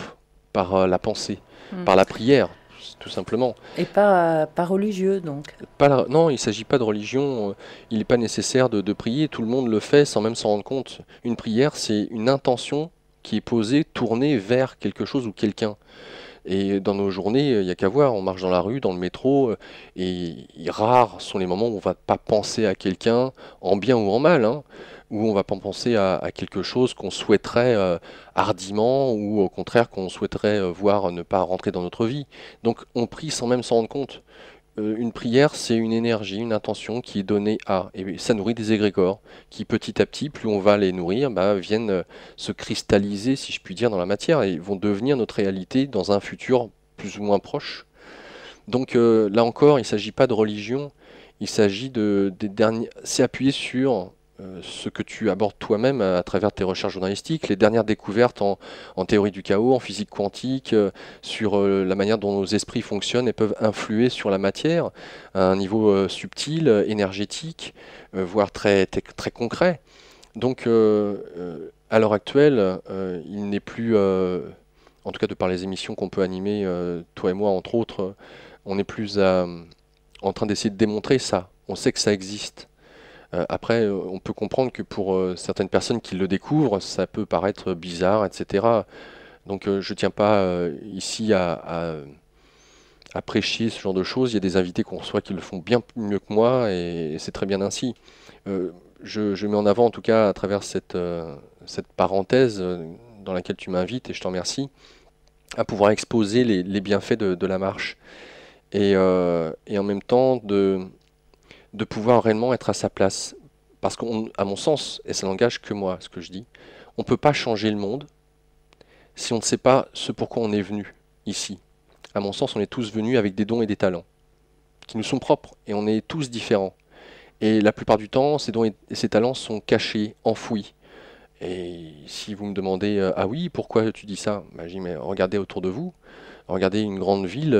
par la pensée, Mm. par la prière, tout simplement. Et pas religieux, donc. Non, il ne s'agit pas de religion, il n'est pas nécessaire de prier, tout le monde le fait sans même s'en rendre compte. Une prière, c'est une intention qui est posée, tournée vers quelque chose ou quelqu'un. Et dans nos journées, il n'y a qu'à voir, on marche dans la rue, dans le métro, rares sont les moments où on ne va pas penser à quelqu'un, en bien ou en mal, hein, où on ne va pas penser à quelque chose qu'on souhaiterait hardiment, ou au contraire qu'on souhaiterait voir ne pas rentrer dans notre vie. Donc on prie sans même s'en rendre compte. Une prière, c'est une énergie, une intention qui est donnée à, et ça nourrit des égrégores, qui petit à petit, plus on va les nourrir, bah, viennent se cristalliser, si je puis dire, dans la matière, et vont devenir notre réalité dans un futur plus ou moins proche. Donc là encore, il ne s'agit pas de religion, il s'agit des derniers, c'est appuyé sur ce que tu abordes toi-même à travers tes recherches journalistiques, les dernières découvertes en théorie du chaos, en physique quantique, sur la manière dont nos esprits fonctionnent et peuvent influer sur la matière à un niveau subtil, énergétique, voire très concret. Donc à l'heure actuelle, il n'est plus, en tout cas de par les émissions qu'on peut animer, toi et moi entre autres, on n'est plus en train d'essayer de démontrer ça. On sait que ça existe. Après, on peut comprendre que pour certaines personnes qui le découvrent, ça peut paraître bizarre, etc. Donc je ne tiens pas ici à prêcher ce genre de choses. Il y a des invités qu'on reçoit qui le font bien mieux que moi et c'est très bien ainsi. Je mets en avant en tout cas à travers cette parenthèse dans laquelle tu m'invites et je t'en remercie, à pouvoir exposer les bienfaits de la marche et en même temps de pouvoir réellement être à sa place. Parce qu'à mon sens, et ça n'engage que moi ce que je dis, on ne peut pas changer le monde si on ne sait pas ce pourquoi on est venu ici. À mon sens, on est tous venus avec des dons et des talents qui nous sont propres et on est tous différents. Et la plupart du temps, ces dons et ces talents sont cachés, enfouis. Et si vous me demandez, ah oui, pourquoi tu dis ça? Bah, je dis, mais regardez autour de vous. Regardez une grande ville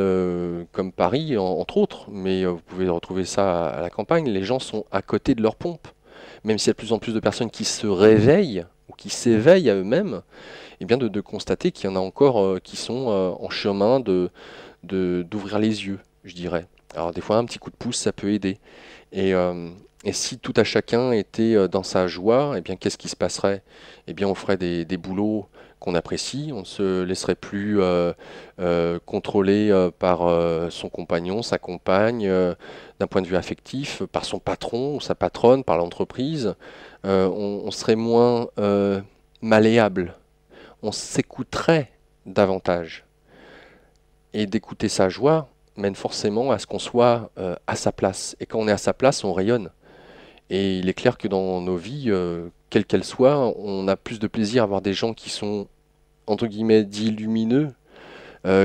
comme Paris, entre autres, mais vous pouvez retrouver ça à la campagne. Les gens sont à côté de leur pompe. Même s'il y a de plus en plus de personnes qui se réveillent ou qui s'éveillent à eux-mêmes, et bien de constater qu'il y en a encore qui sont en chemin d'ouvrir les yeux, je dirais. Alors des fois, un petit coup de pouce, ça peut aider. Et, euh, et si tout à chacun était dans sa joie, eh bien, qu'est-ce qui se passerait? Eh bien, on ferait des boulots qu'on apprécie, on ne se laisserait plus contrôler par son compagnon, sa compagne, d'un point de vue affectif, par son patron ou sa patronne, par l'entreprise. On serait moins malléable, on s'écouterait davantage. Et d'écouter sa joie mène forcément à ce qu'on soit à sa place. Et quand on est à sa place, on rayonne. Et il est clair que dans nos vies, quelles qu'elles soient, on a plus de plaisir à voir des gens qui sont, entre guillemets, dits lumineux,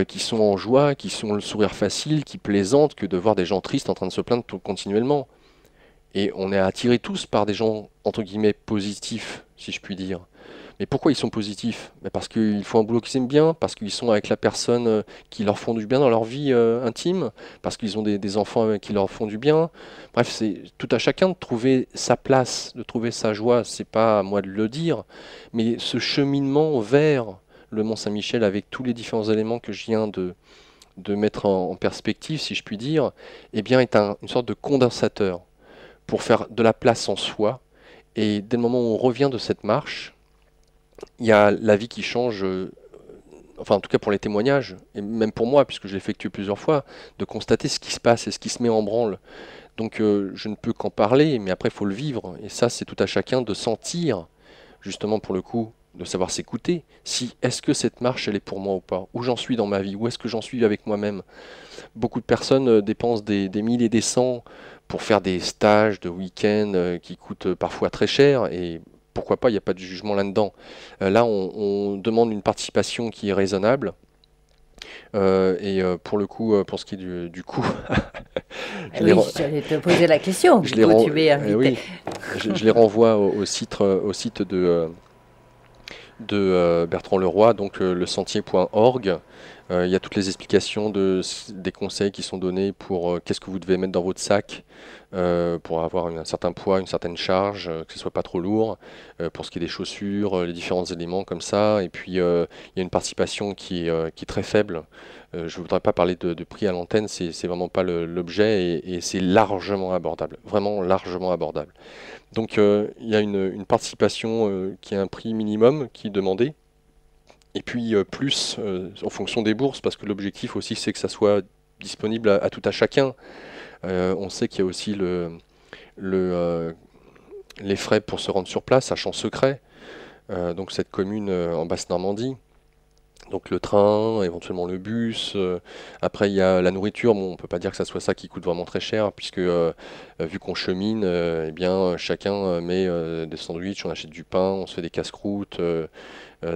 qui sont en joie, qui sont le sourire facile, qui plaisantent, que de voir des gens tristes en train de se plaindre continuellement. Et on est attirés tous par des gens, entre guillemets, positifs, si je puis dire. Mais pourquoi ils sont positifs? Ben parce qu'ils font un boulot qu'ils aiment bien, parce qu'ils sont avec la personne qui leur font du bien dans leur vie intime, parce qu'ils ont des enfants qui leur font du bien. Bref, c'est tout à chacun de trouver sa place, de trouver sa joie. C'est pas à moi de le dire, mais ce cheminement vers le Mont Saint-Michel avec tous les différents éléments que je viens de mettre en perspective, si je puis dire, eh bien est une sorte de condensateur pour faire de la place en soi. Et dès le moment où on revient de cette marche, il y a la vie qui change, enfin en tout cas pour les témoignages, et même pour moi, puisque je l'ai effectué plusieurs fois, de constater ce qui se passe et ce qui se met en branle. Donc je ne peux qu'en parler, mais après il faut le vivre. Et ça, c'est tout à chacun de sentir, justement pour le coup, de savoir s'écouter. Si est-ce que cette marche, elle est pour moi ou pas? Où j'en suis dans ma vie? Où est-ce que j'en suis avec moi-même? Beaucoup de personnes dépensent des milliers et des cents pour faire des stages de week-end qui coûtent parfois très cher. Et pourquoi pas, il n'y a pas de jugement là-dedans. Là, on demande une participation qui est raisonnable. Pour le coup, pour ce qui est du coût, je les, Oui, ren- j'allais te poser la question, je du les coup ren- tu m'es invité. oui, je les renvoie au site de Bertrand Leroy, donc le sentier.org. Il y a toutes les explications des conseils qui sont donnés pour qu'est-ce que vous devez mettre dans votre sac pour avoir un certain poids, une certaine charge, que ce soit pas trop lourd. Pour ce qui est des chaussures, les différents éléments comme ça. Et puis il y a une participation qui est très faible. Je ne voudrais pas parler de prix à l'antenne, c'est vraiment pas l'objet et c'est largement abordable, vraiment largement abordable. Donc il y a une participation qui a un prix minimum qui est demandé. Et puis plus en fonction des bourses, parce que l'objectif aussi c'est que ça soit disponible à tout à chacun. On sait qu'il y a aussi le, euh, les frais pour se rendre sur place à Champ-Secret, donc cette commune en Basse-Normandie. Donc le train, éventuellement le bus. Après il y a la nourriture. Bon, on peut pas dire que ça soit ça qui coûte vraiment très cher, puisque vu qu'on chemine, eh bien chacun met des sandwichs, on achète du pain, on se fait des casse-croûtes.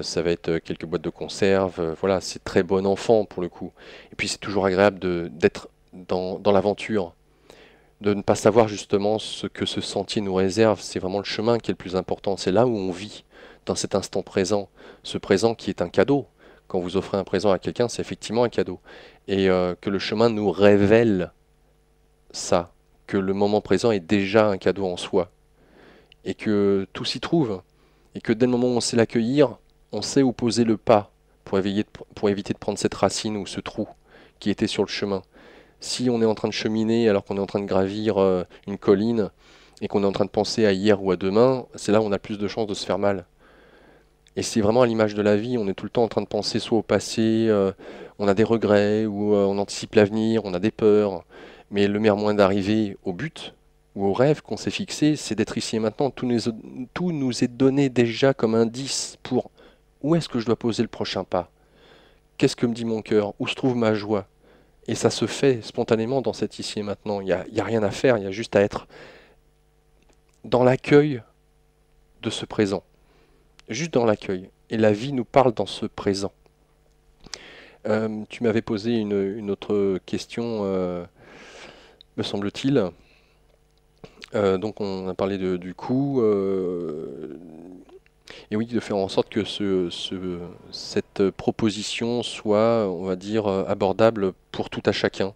Ça va être quelques boîtes de conserve. Voilà, c'est très bon enfant pour le coup. Et puis c'est toujours agréable d'être dans l'aventure, de ne pas savoir justement ce que ce sentier nous réserve. C'est vraiment le chemin qui est le plus important. C'est là où on vit, dans cet instant présent. Ce présent qui est un cadeau. Quand vous offrez un présent à quelqu'un, c'est effectivement un cadeau. Et que le chemin nous révèle ça, que le moment présent est déjà un cadeau en soi. Et que tout s'y trouve. Et que dès le moment où on sait l'accueillir, on sait où poser le pas pour éviter de prendre cette racine ou ce trou qui était sur le chemin. Si on est en train de cheminer alors qu'on est en train de gravir une colline et qu'on est en train de penser à hier ou à demain, c'est là où on a le plus de chances de se faire mal. Et c'est vraiment à l'image de la vie, on est tout le temps en train de penser soit au passé, on a des regrets, ou on anticipe l'avenir, on a des peurs. Mais le meilleur moyen d'arriver au but ou au rêve qu'on s'est fixé, c'est d'être ici et maintenant. Tout nous est donné déjà comme indice pour où est-ce que je dois poser le prochain pas. Qu'est-ce que me dit mon cœur? Où se trouve ma joie? Et ça se fait spontanément dans cet ici et maintenant. Il y a rien à faire, il y a juste à être dans l'accueil de ce présent. Juste dans l'accueil. Et la vie nous parle dans ce présent. Tu m'avais posé une autre question, me semble-t-il. Donc on a parlé du coût. Et oui, de faire en sorte que cette proposition soit, on va dire, abordable pour tout à chacun.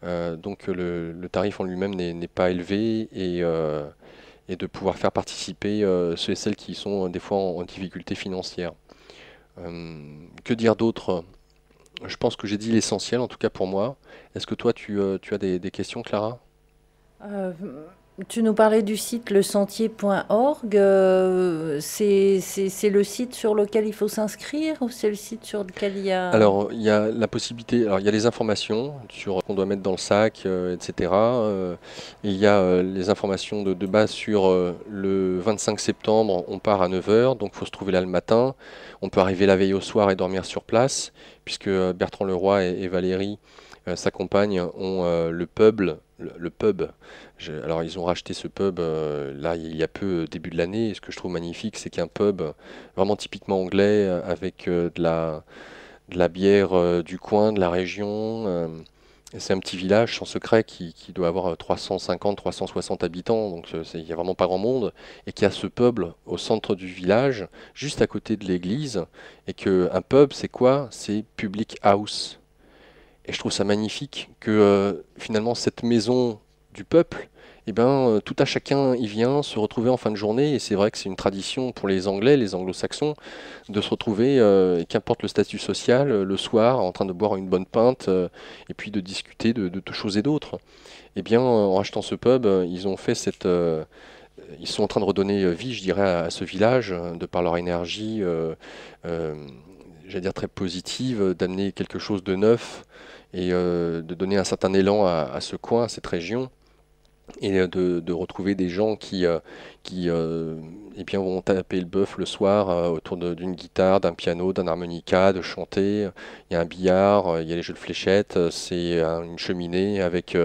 Donc le tarif en lui-même n'est pas élevé et de pouvoir faire participer ceux et celles qui sont des fois en difficulté financière. Que dire d'autre? Je pense que j'ai dit l'essentiel, en tout cas pour moi. Est-ce que toi, tu as des questions, Clara? Euh, Tu nous parlais du site lesentier.org. C'est le site sur lequel il faut s'inscrire ou c'est le site sur lequel il y a... Alors, il y a la possibilité, alors il y a les informations sur qu'on doit mettre dans le sac, etc. Il y a les informations de base sur le 25 septembre, on part à 9 heures, donc il faut se trouver là le matin. On peut arriver la veille au soir et dormir sur place, puisque Bertrand Leroy et Valérie, sa compagne, ont le pub. Le pub. Alors ils ont racheté ce pub là il y a peu, début de l'année. Et ce que je trouve magnifique, c'est qu'un pub vraiment typiquement anglais avec de la bière du coin, de la région. Et c'est un petit village sans secret qui doit avoir 350, 360 habitants, donc il n'y a vraiment pas grand monde, et qui a ce pub au centre du village, juste à côté de l'église, et que un pub, c'est quoi? C'est public house. Et je trouve ça magnifique que finalement cette maison du peuple, eh ben, tout à chacun y vient se retrouver en fin de journée. Et c'est vrai que c'est une tradition pour les Anglais, les Anglo-Saxons, de se retrouver, et qu'importe le statut social, le soir, en train de boire une bonne pinte, et puis de discuter de tout choses et d'autres. Eh bien, en achetant ce pub, ils ont fait ils sont en train de redonner vie, je dirais, à ce village, de par leur énergie, euh, j'allais dire très positive, d'amener quelque chose de neuf et de donner un certain élan à ce coin, à cette région, et de retrouver des gens qui eh bien, vont taper le bœuf le soir autour d'une guitare, d'un piano, d'un harmonica, de chanter. Il y a un billard, il y a les jeux de fléchettes, c'est une cheminée avec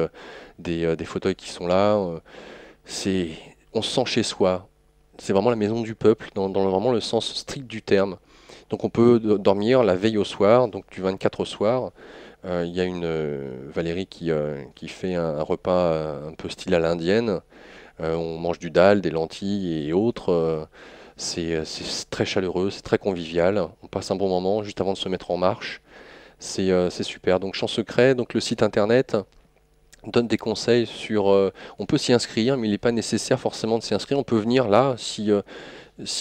des fauteuils qui sont là. C'est, on se sent chez soi. C'est vraiment la maison du peuple, dans vraiment le sens strict du terme. Donc on peut dormir la veille au soir, donc du 24 au soir. Il y a une Valérie qui fait un repas un peu style à l'indienne. On mange du dalle, des lentilles et autres. C'est très chaleureux, c'est très convivial. On passe un bon moment juste avant de se mettre en marche. C'est super. Donc Champ Secret, donc le site internet donne des conseils sur. On peut s'y inscrire, mais il n'est pas nécessaire forcément de s'y inscrire. On peut venir là si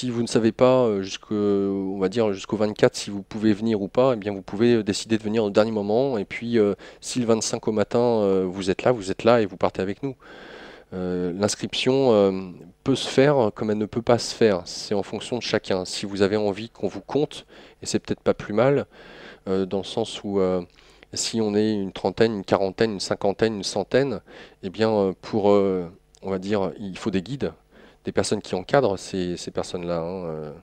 vous ne savez pas on va dire jusqu'au 24 si vous pouvez venir ou pas, eh bien vous pouvez décider de venir au dernier moment. Et puis si le 25 au matin vous êtes là et vous partez avec nous. L'inscription peut se faire comme elle ne peut pas se faire. C'est en fonction de chacun. Si vous avez envie qu'on vous compte, et c'est peut-être pas plus mal, dans le sens où si on est une trentaine, une quarantaine, une cinquantaine, une centaine, eh bien on va dire, il faut des guides, des personnes qui encadrent ces personnes-là, hein.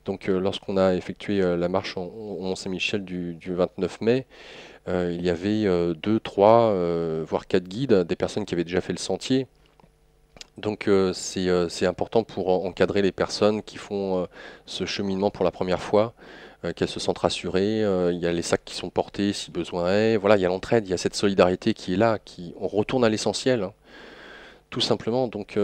Donc lorsqu'on a effectué la marche au Mont-Saint-Michel du 29 mai, il y avait deux, trois, voire quatre guides, des personnes qui avaient déjà fait le sentier. Donc c'est important pour encadrer les personnes qui font ce cheminement pour la première fois, qu'elles se sentent rassurées. Il y a les sacs qui sont portés si besoin est. Voilà, il y a l'entraide, il y a cette solidarité qui est là, on retourne à l'essentiel, hein, tout simplement. Donc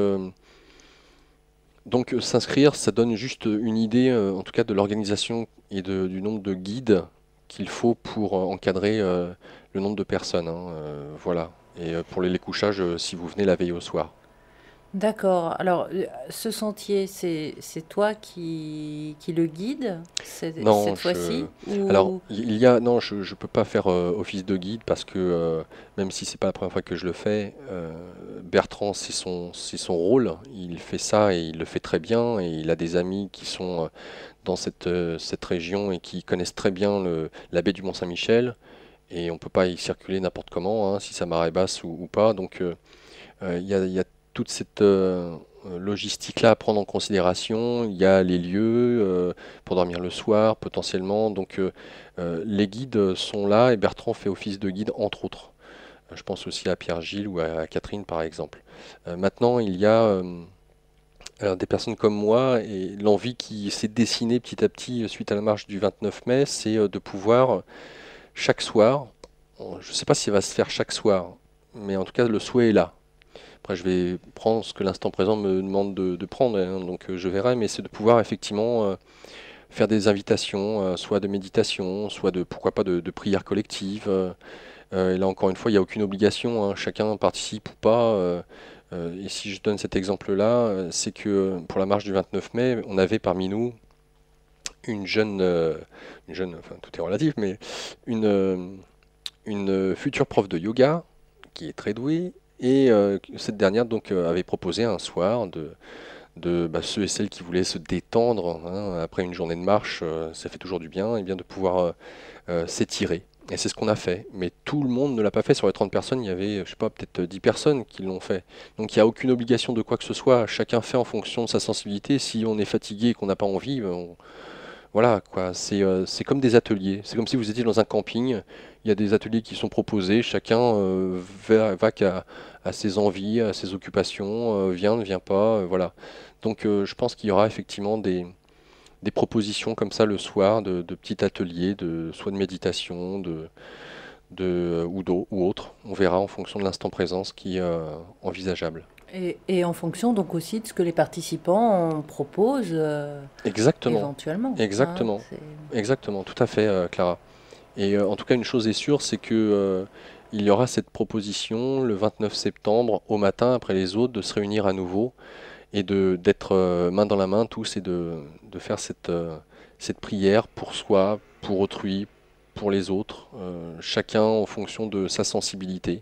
s'inscrire, ça donne juste une idée, en tout cas de l'organisation et du nombre de guides qu'il faut pour encadrer le nombre de personnes, hein, voilà. Et pour les couchages, si vous venez la veille au soir. D'accord. Alors, ce sentier, c'est toi qui le guide Non, cette fois-ci alors ou... non, je peux pas faire office de guide parce que même si c'est pas la première fois que je le fais, Bertrand, c'est son rôle. Il fait ça et il le fait très bien et il a des amis qui sont dans cette région et qui connaissent très bien la baie du Mont-Saint-Michel et on peut pas y circuler n'importe comment, hein, si ça marée basse ou pas. Donc il y a toute cette logistique-là à prendre en considération. Il y a les lieux pour dormir le soir, potentiellement. Donc, les guides sont là et Bertrand fait office de guide, entre autres. Je pense aussi à Pierre-Gilles ou à Catherine, par exemple. Maintenant, il y a des personnes comme moi et l'envie qui s'est dessinée petit à petit suite à la marche du 29 mai, c'est de pouvoir chaque soir, je ne sais pas si ça va se faire chaque soir, mais en tout cas, le souhait est là. Après, je vais prendre ce que l'instant présent me demande de prendre, hein, donc je verrai, mais c'est de pouvoir effectivement faire des invitations, soit de méditation, soit de, pourquoi pas, de prière collective. Et là, encore une fois, il n'y a aucune obligation, hein, chacun participe ou pas. Et si je donne cet exemple-là, c'est que pour la marche du 29 mai, on avait parmi nous une jeune, enfin tout est relatif, mais une, euh, une future prof de yoga qui est très douée. Et cette dernière donc avait proposé un soir de ceux et celles qui voulaient se détendre, hein, après une journée de marche, ça fait toujours du bien, et bien de pouvoir s'étirer. Et c'est ce qu'on a fait. Mais tout le monde ne l'a pas fait. Sur les 30 personnes, il y avait, je sais pas, peut-être 10 personnes qui l'ont fait. Donc il n'y a aucune obligation de quoi que ce soit. Chacun fait en fonction de sa sensibilité. Si on est fatigué et qu'on n'a pas envie, voilà, quoi, c'est comme des ateliers. C'est comme si vous étiez dans un camping. Il y a des ateliers qui sont proposés. Chacun va à ses envies, à ses occupations, vient, ne vient pas, voilà. Donc je pense qu'il y aura effectivement des propositions comme ça le soir, de petits ateliers, soit de méditation, ou autre. On verra en fonction de l'instant présent ce qui est envisageable. Et en fonction donc aussi de ce que les participants proposent Exactement, éventuellement, hein, exactement, exactement, tout à fait, Clara. Et en tout cas, une chose est sûre, c'est que il y aura cette proposition le 29 septembre au matin, après les autres, de se réunir à nouveau et d'être main dans la main tous et de faire cette prière pour soi, pour autrui, pour les autres, chacun en fonction de sa sensibilité.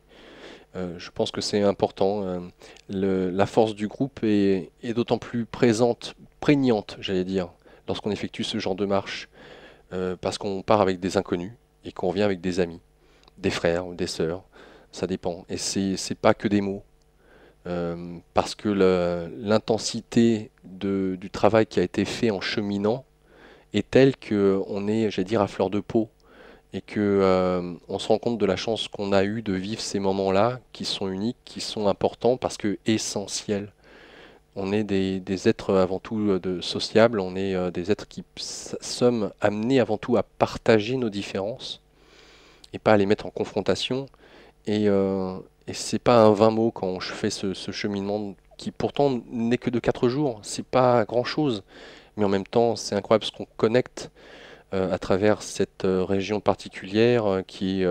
Je pense que c'est important. La force du groupe est d'autant plus présente, prégnante, j'allais dire, lorsqu'on effectue ce genre de marche, parce qu'on part avec des inconnus et qu'on vient avec des amis, des frères ou des sœurs, ça dépend. Et c'est pas que des mots, parce que l'intensité du travail qui a été fait en cheminant est telle que on est, j'allais dire, à fleur de peau et que on se rend compte de la chance qu'on a eue de vivre ces moments-là, qui sont uniques, qui sont importants parce que essentiels. On est des êtres avant tout sociables, on est des êtres qui sommes amenés avant tout à partager nos différences et pas à les mettre en confrontation. Et c'est pas un vain mot quand je fais ce cheminement qui pourtant n'est que de 4 jours, c'est pas grand-chose, mais en même temps c'est incroyable ce qu'on connecte à travers cette région particulière qui est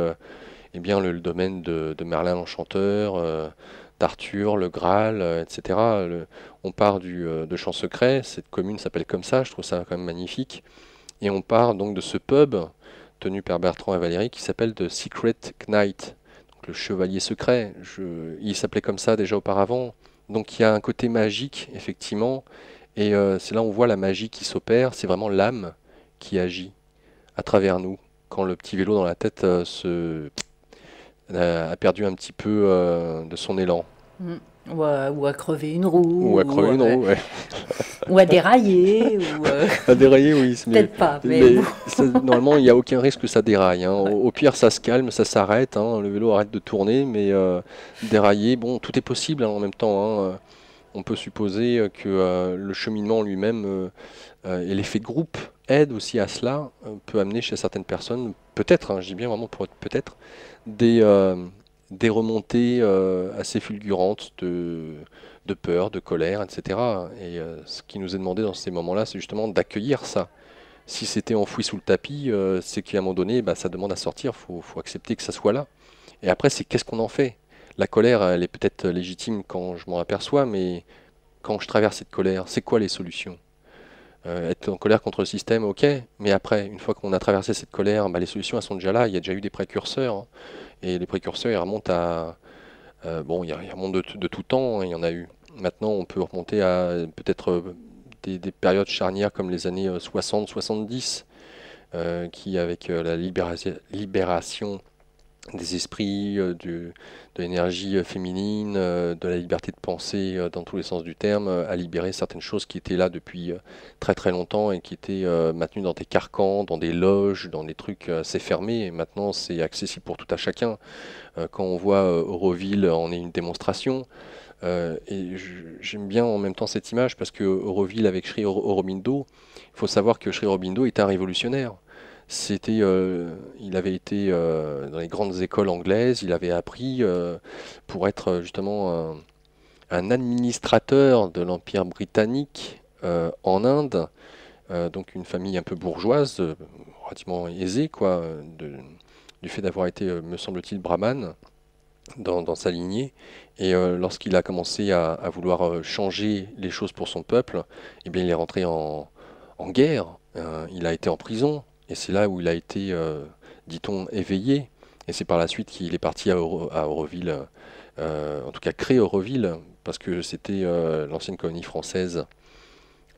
eh bien, le domaine de Merlin l'Enchanteur, d'Arthur, le Graal, etc. On part de Champ Secret, cette commune s'appelle comme ça, je trouve ça quand même magnifique. Et on part donc de ce pub tenu par Bertrand et Valérie qui s'appelle The Secret Knight, donc le chevalier secret. Il s'appelait comme ça déjà auparavant. Donc il y a un côté magique, effectivement, et c'est là où on voit la magie qui s'opère, c'est vraiment l'âme qui agit à travers nous. Quand le petit vélo dans la tête a perdu un petit peu de son élan. Mm. Ou à crever une roue, Ou à crever une roue, ouais. ou à dérailler, ou À dérailler, oui. peut-être pas, mais bon. Normalement, il n'y a aucun risque que ça déraille, hein. Au pire, ça se calme, ça s'arrête, hein. Le vélo arrête de tourner, mais dérailler, bon, tout est possible, hein, en même temps, hein. On peut supposer que le cheminement lui-même et l'effet de groupe aide aussi à cela, peut amener chez certaines personnes, peut-être, hein, je dis bien vraiment peut-être, des, euh, des remontées assez fulgurantes de peur, de colère, etc. Et ce qui nous est demandé dans ces moments-là, c'est justement d'accueillir ça. Si c'était enfoui sous le tapis, c'est qu'à un moment donné, bah, ça demande à sortir, faut accepter que ça soit là. Et après, c'est qu'est-ce qu'on en fait? La colère, elle est peut-être légitime quand je m'en aperçois, mais quand je traverse cette colère, c'est quoi les solutions? Être en colère contre le système, ok, mais après, une fois qu'on a traversé cette colère, bah, les solutions elles sont déjà là, il y a déjà eu des précurseurs, hein. Et les précurseurs ils remontent à... bon, ils remontent de tout temps, hein, il y en a eu. Maintenant, on peut remonter à peut-être des périodes charnières comme les années 60-70, qui avec la libération des esprits, de l'énergie féminine, de la liberté de penser dans tous les sens du terme, à libérer certaines choses qui étaient là depuis très très longtemps et qui étaient maintenues dans des carcans, dans des loges, dans des trucs assez fermés. Et maintenant, c'est accessible pour tout à chacun. Quand on voit Auroville en est une démonstration. Et j'aime bien en même temps cette image parce que Auroville avec Sri Aurobindo, il faut savoir que Sri Aurobindo est un révolutionnaire. Il avait été dans les grandes écoles anglaises, il avait appris pour être justement un administrateur de l'Empire britannique en Inde, donc une famille un peu bourgeoise, relativement aisée, quoi, du fait d'avoir été, me semble-t-il, brahmane dans sa lignée. Et lorsqu'il a commencé à vouloir changer les choses pour son peuple, eh bien, il est rentré en guerre, il a été en prison, et c'est là où il a été, dit-on, éveillé. Et c'est par la suite qu'il est parti à Auroville, en tout cas créer Auroville, parce que c'était l'ancienne colonie française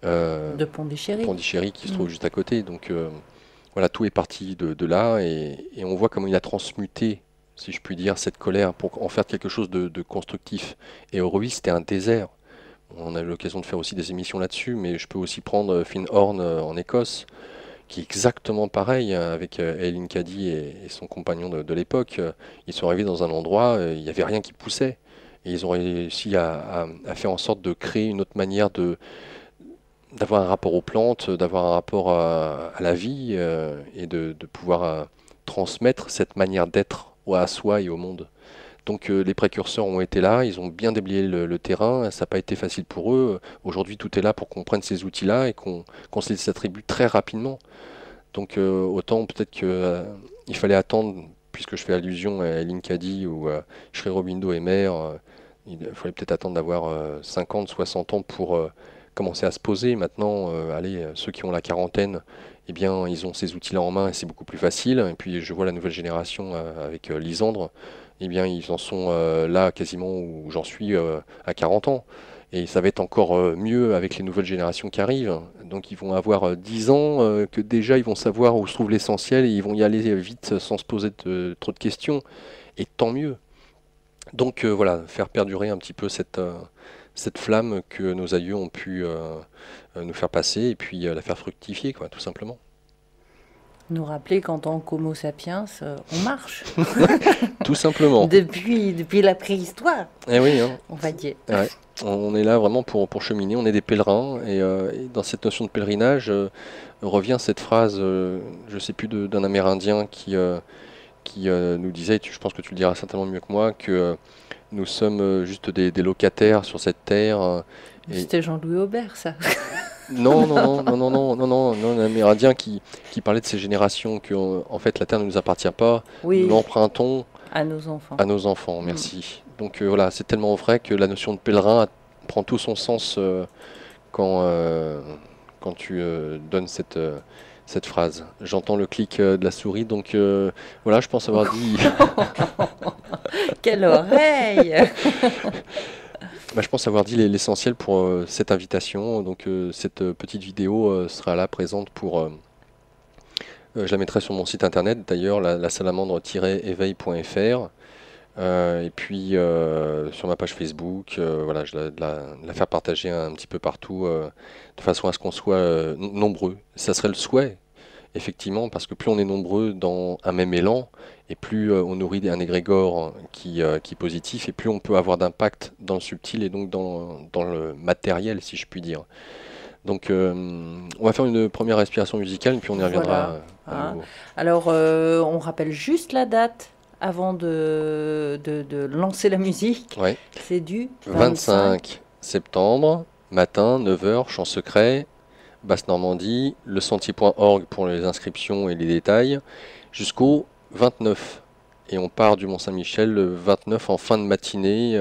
De Pondichéry. Pondichéry qui se Mm. trouve juste à côté. Donc voilà, tout est parti de là, et on voit comment il a transmuté, si je puis dire, cette colère pour en faire quelque chose de constructif. Et Auroville, c'était un désert. On a eu l'occasion de faire aussi des émissions là-dessus, mais je peux aussi prendre Finn Horn en Écosse, qui est exactement pareil avec Eileen Cady et son compagnon de l'époque. Ils sont arrivés dans un endroit, il n'y avait rien qui poussait. Et ils ont réussi à faire en sorte de créer une autre manière d'avoir un rapport aux plantes, d'avoir un rapport à la vie et de pouvoir transmettre cette manière d'être à soi et au monde. Donc les précurseurs ont été là, ils ont bien déblayé le terrain, ça n'a pas été facile pour eux. Aujourd'hui, tout est là pour qu'on prenne ces outils-là et qu'on se les attribue très rapidement. Donc autant peut-être que il fallait attendre, puisque je fais allusion à Linkadi ou Sri Aurobindo est maire, il fallait peut-être attendre d'avoir 50, 60 ans pour commencer à se poser. Maintenant, allez, ceux qui ont la quarantaine, eh bien, ils ont ces outils-là en main et c'est beaucoup plus facile. Et puis je vois la nouvelle génération avec Lisandre, eh bien, ils en sont là quasiment où j'en suis à 40 ans. Et ça va être encore mieux avec les nouvelles générations qui arrivent. Donc ils vont avoir 10 ans, que déjà ils vont savoir où se trouve l'essentiel et ils vont y aller vite sans se poser trop de questions. Et tant mieux. Donc voilà, faire perdurer un petit peu cette flamme que nos aïeux ont pu nous faire passer et puis la faire fructifier, quoi, tout simplement. Nous rappeler qu'en tant qu'Homo sapiens, on marche Tout simplement. depuis la préhistoire, Eh oui, hein. on va dire. Ouais. On est là vraiment pour cheminer, on est des pèlerins, et dans cette notion de pèlerinage revient cette phrase, je sais plus, d'un Amérindien qui nous disait, je pense que tu le diras certainement mieux que moi, que nous sommes juste des locataires sur cette terre. Et C'était Jean-Louis Aubert, ça. Non, non, non, non, non, non, non, non, non, un Amérindien qui parlait de ces générations, que en fait la Terre ne nous appartient pas, nous Oui, l'empruntons à nos enfants. à nos enfants, Mm. merci. Donc voilà, c'est tellement vrai que la notion de pèlerin prend tout son sens quand, quand tu donnes cette phrase. J'entends le clic de la souris, donc voilà, je pense avoir dit. Quelle oreille! Bah, je pense avoir dit l'essentiel pour cette invitation. Donc cette petite vidéo sera là présente pour. Je la mettrai sur mon site internet d'ailleurs, la salamandre-éveil.fr. Et puis sur ma page Facebook, voilà, je la faire partager un petit peu partout de façon à ce qu'on soit nombreux. Ça serait le souhait, effectivement, parce que plus on est nombreux dans un même élan, et plus on nourrit un égrégore qui est positif, et plus on peut avoir d'impact dans le subtil et donc dans le matériel, si je puis dire. Donc on va faire une première respiration musicale, et puis on y reviendra Voilà. à Hein. nouveau. Alors, on rappelle juste la date avant de lancer la musique. Ouais. C'est du 25. 25 septembre, matin, 9 heures, chant secret, Basse-Normandie, lesentier.org pour les inscriptions et les détails, jusqu'au 29. Et on part du Mont-Saint-Michel le 29 en fin de matinée.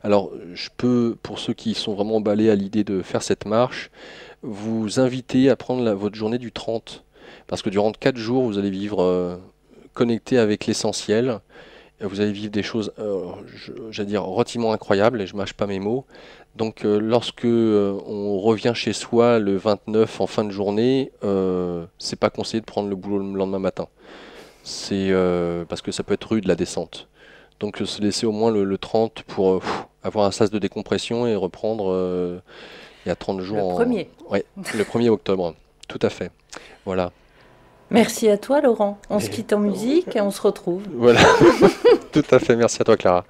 Alors, je peux, pour ceux qui sont vraiment emballés à l'idée de faire cette marche, vous inviter à prendre votre journée du 30. Parce que durant 4 jours, vous allez vivre connecté avec l'essentiel. Vous allez vivre des choses, j'allais dire, relativement incroyables, et je mâche pas mes mots. Donc, lorsque on revient chez soi le 29 en fin de journée, c'est pas conseillé de prendre le boulot le lendemain matin. C'est parce que ça peut être rude la descente. Donc, se laisser au moins le 30 pour avoir un sas de décompression et reprendre il y a 30 jours Le premier. ouais, le 1er octobre. Tout à fait. Voilà. Merci à toi, Laurent. On se Et quitte en musique et on se retrouve. voilà. Tout à fait. Merci à toi, Clara.